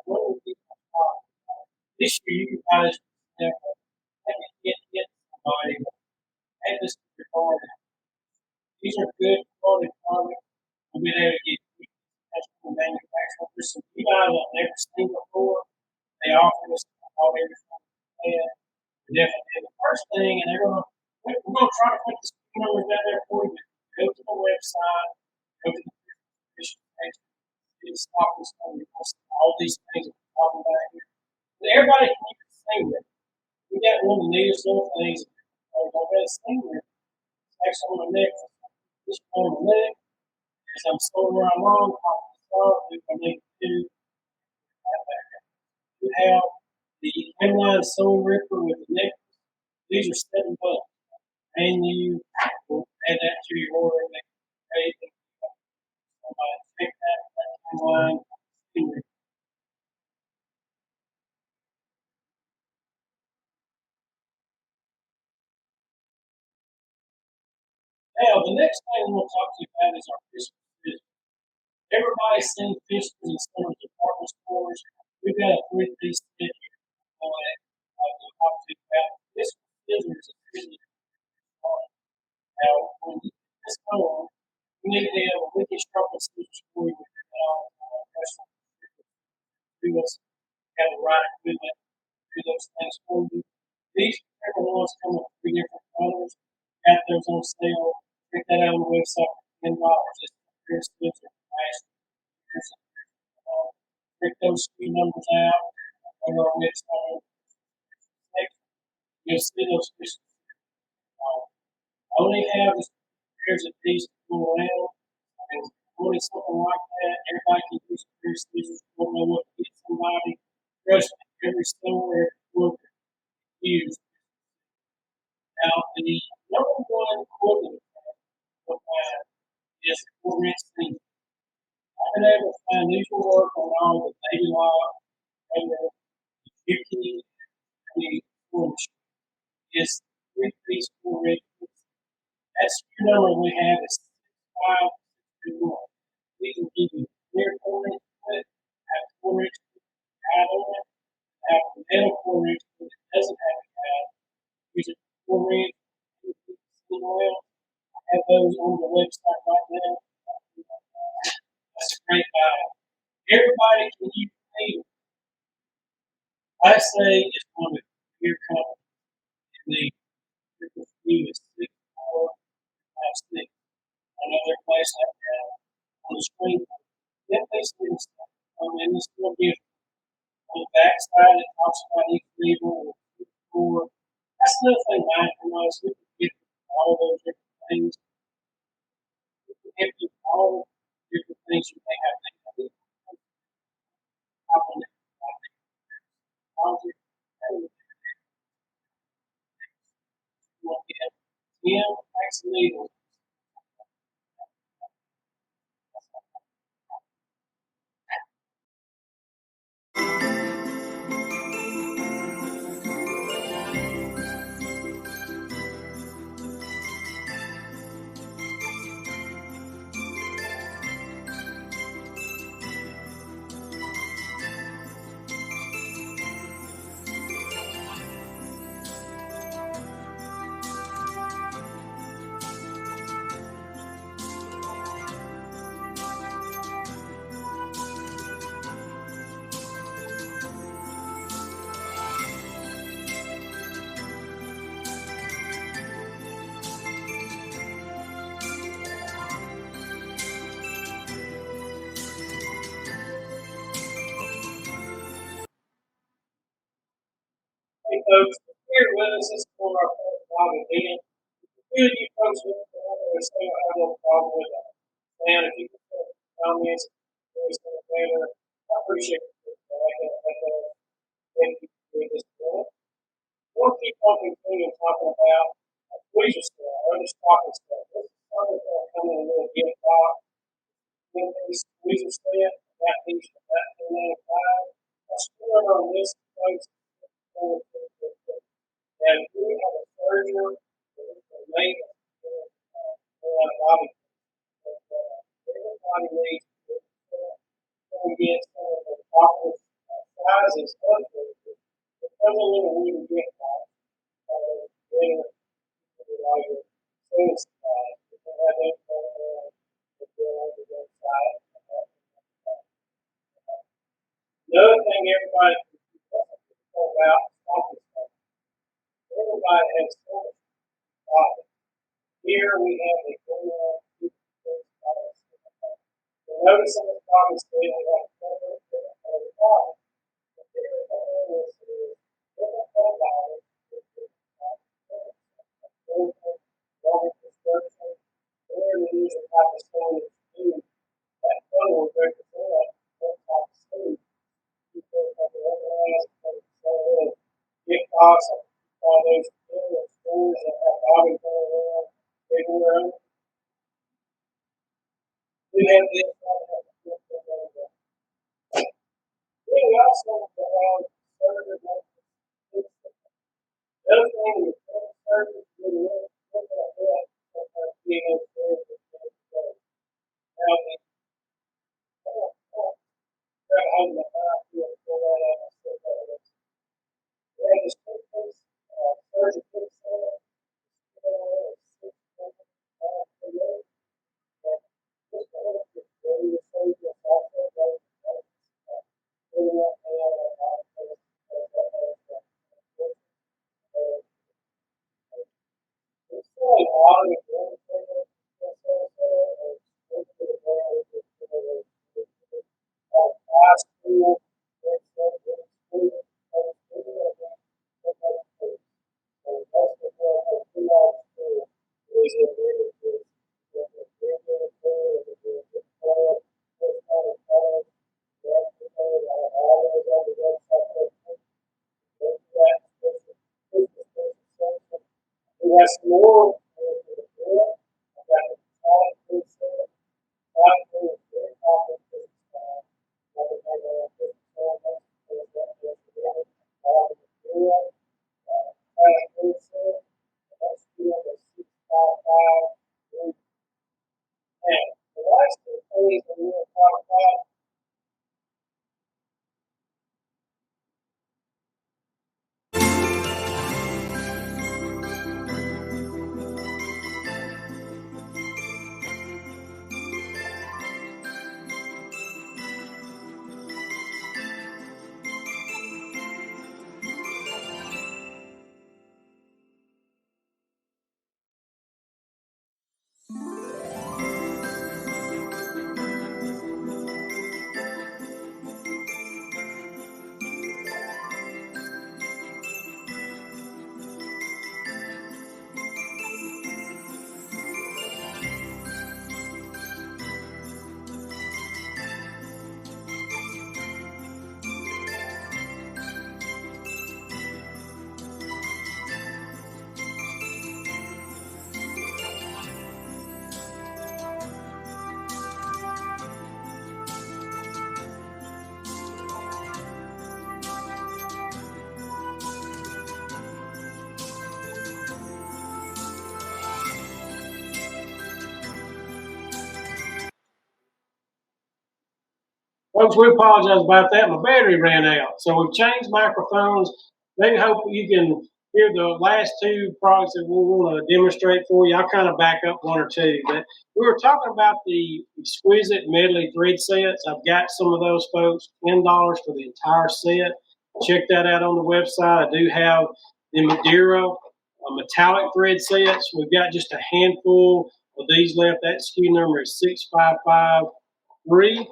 S1: what do we do for stocking? This year, you guys, get somebody, add this to your garden. These are good quality products. We've been able to get that's from the manufacturer. There's some you guys I've never seen before. They offer us all everything. And definitely the first thing, and we're going to try to put the numbers out there for you. Go to the website, go to the distribution page, see the stock is going to cost all these things that we're talking about here. But everybody can even sing it. We got one of the neatest little things. I've got a singer. It's actually on the neck. This on the neck. As I'm slowing around long, popping the start, we can make two right there. You have the inline sew ripper with the neck. These are $7. And you will add that to your order and make it great. Check that online. Now, the next thing we'll talk to you about is our Christmas visit. Everybody's seen fishers in some of the department stores. We've got a three-piece set here. We'll talk to you about this scissors is really hard. Now, when you get this going, you need to have a wicked sharpened scissors for you with all do us have the right equipment to do those things for you. These different ones come in three different colors. Got those on sale. Check that out on the website for $10. It's very expensive last years. Check those SKU numbers out on our website. You'll see those fish. normally something like that. Everybody can use a pair of scissors. Don't know what to get somebody. Trust me, every store, every book used. Now, the number one quilting is for instance, I've been able to find these will work on all the baby lock and the Juki and the form is 3 piece 4 inches. That screw number we have is 6521. We can give you clear 4 inch split, have 4 inch out on it, have a metal 4 inch that doesn't have a pad, use it 4 inch, oil. I have those on the website right now. That's a great buy. Everybody can use it. I say it's one of the clear companies in the view is 6456. I know their place like that on the screen. Then they still and it's still beautiful. On the back side, it talks about each label or that's another thing buying from us. We can get all those different things. We can give you all different things you may have to do. Yeah, actually, hey folks, here with us is for our first live event. Few of you folks with us say I have no problem with that. Man, if you can put comments, voice in the banner, I appreciate it. I like that. Thank you for this point. We'll keep talking through and talking about leisure stuff, other stocking stuff. This is something that come in a little gift box. Then these leisure stuff, that piece, that 295. I scored on this place. And we have a Serger, a maintenance, body. Everybody needs to get some of the proper sizes of it. It comes a little weird gift box. Then, like your sales size, you can have it on the website. Another thing everybody can talk about is stuff. Everybody has so much profit. Here we have a notice in the promise statement like $100. But there is $100. Construction, whatever it is, the type of story to do, that photo will represent that type of story. You can have the organized gift box, all those stores that have bodies going around everywhere. We have this. We also have service. The other thing is service to look at that being able to now we try on the map here and pull that out. We have the statements, surgical center, some more. I've got the solid food set. Solid food is very popular for this time. Everything on this time, is that just together. All the material, solid food set. That's still the 655. And the last two things that we want to talk about. Folks, we apologize about that. My battery ran out. So we've changed microphones. Maybe hope you can hear the last two products that we want to demonstrate for you. I'll kind of back up one or two. But we were talking about the exquisite medley thread sets. I've got some of those, folks, $10 for the entire set. Check that out on the website. I do have the Madeira metallic thread sets. We've got just a handful of these left. That SKU number is 6553.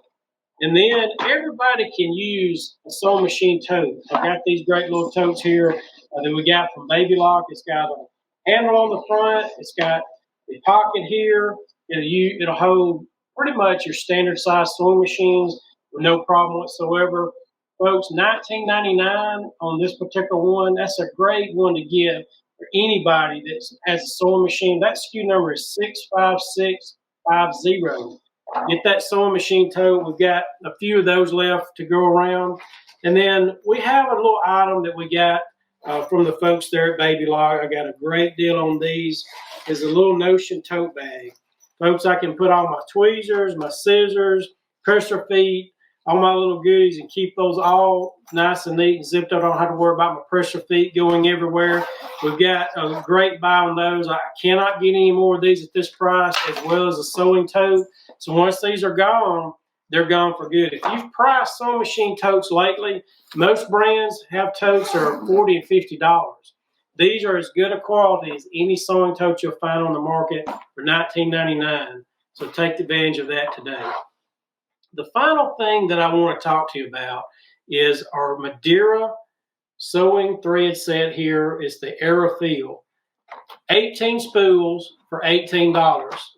S1: And then everybody can use a sewing machine tote. I've got these great little totes here that we got from Baby Lock. It's got a handle on the front. It's got the pocket here. It'll hold pretty much your standard size sewing machines with no problem whatsoever. Folks, $19.99 on this particular one. That's a great one to get for anybody that has a sewing machine. That SKU number is 65650. Get that sewing machine tote. We've got a few of those left to go around. And then we have a little item that we got from the folks there at Baby Lock. I got a great deal on these. It's a little Notion tote bag. Folks, I can put all my tweezers, my scissors, pressure feet, all my little goodies and keep those all nice and neat and zipped up. I don't have to worry about my pressure feet going everywhere. We've got a great buy on those. I cannot get any more of these at this price, as well as a sewing tote. So once these are gone, they're gone for good. If you've priced sewing machine totes lately, most brands have totes that are $40 and $50. These are as good a quality as any sewing tote you'll find on the market for $19.99. So take advantage of that today. The final thing that I want to talk to you about is our Madeira sewing thread set here. Is the Aerofil. 18 spools for $18.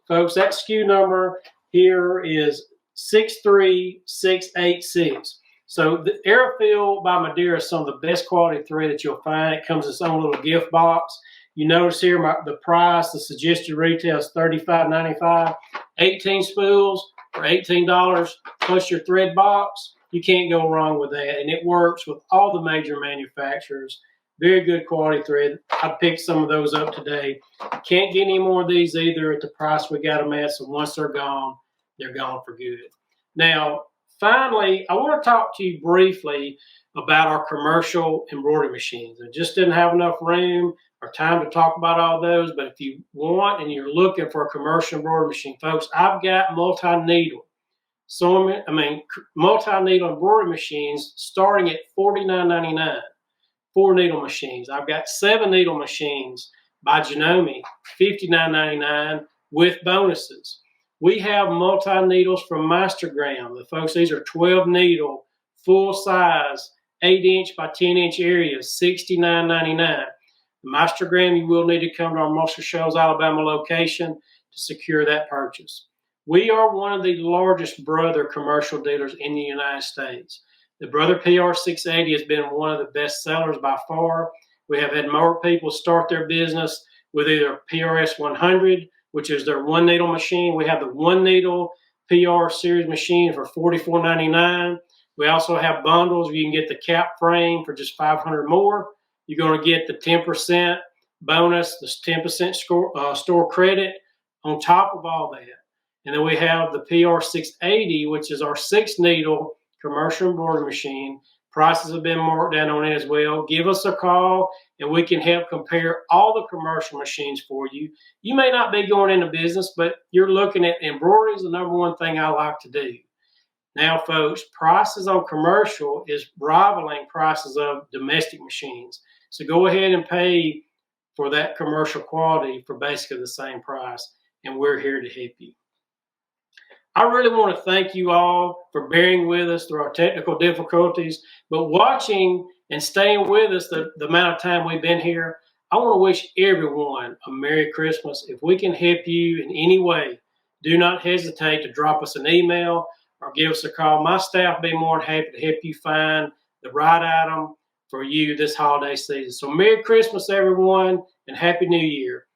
S1: Folks, that SKU number here is 63686. So the Aerofil by Madeira is some of the best quality thread that you'll find. It comes in its own little gift box. You notice here the price, the suggested retail is $35.95. 18 spools for $18 plus your thread box. You can't go wrong with that. And it works with all the major manufacturers. Very good quality thread. I picked some of those up today. Can't get any more of these either at the price we got them at. So once they're gone for good. Now, finally, I want to talk to you briefly about our commercial embroidery machines. I just didn't have enough room or time to talk about all those, but if you want and you're looking for a commercial embroidery machine, folks, I've got multi-needle embroidery machines starting at $49.99. 4 needle machines. I've got 7 needle machines by Janome, $59.99 with bonuses. We have multi-needles from Mastergram. Folks, these are 12 needle, full size, 8-inch by 10-inch areas, $69.99. Mastergram, you will need to come to our Muscle Shoals, Alabama location to secure that purchase. We are one of the largest Brother commercial dealers in the United States. The Brother PR680 has been one of the best sellers by far. We have had more people start their business with either PRS 100, which is their one needle machine. We have the one needle PR series machine for $44.99. We also have bundles. You can get the cap frame for just $500 more. You're going to get the 10% bonus, the 10% store credit on top of all that. And then we have the PR 680, which is our 6-needle commercial embroidery machine. Prices have been marked down on it as well. Give us a call and we can help compare all the commercial machines for you. You may not be going into business, but you're looking at embroidery is the number one thing I like to do. Now, folks, prices on commercial is rivaling prices of domestic machines. So go ahead and pay for that commercial quality for basically the same price, and we're here to help you. I really want to thank you all for bearing with us through our technical difficulties, but watching and staying with us the amount of time we've been here. I want to wish everyone a Merry Christmas. If we can help you in any way, do not hesitate to drop us an email or give us a call. My staff will be more than happy to help you find the right item for you this holiday season. So Merry Christmas, everyone, and Happy New Year.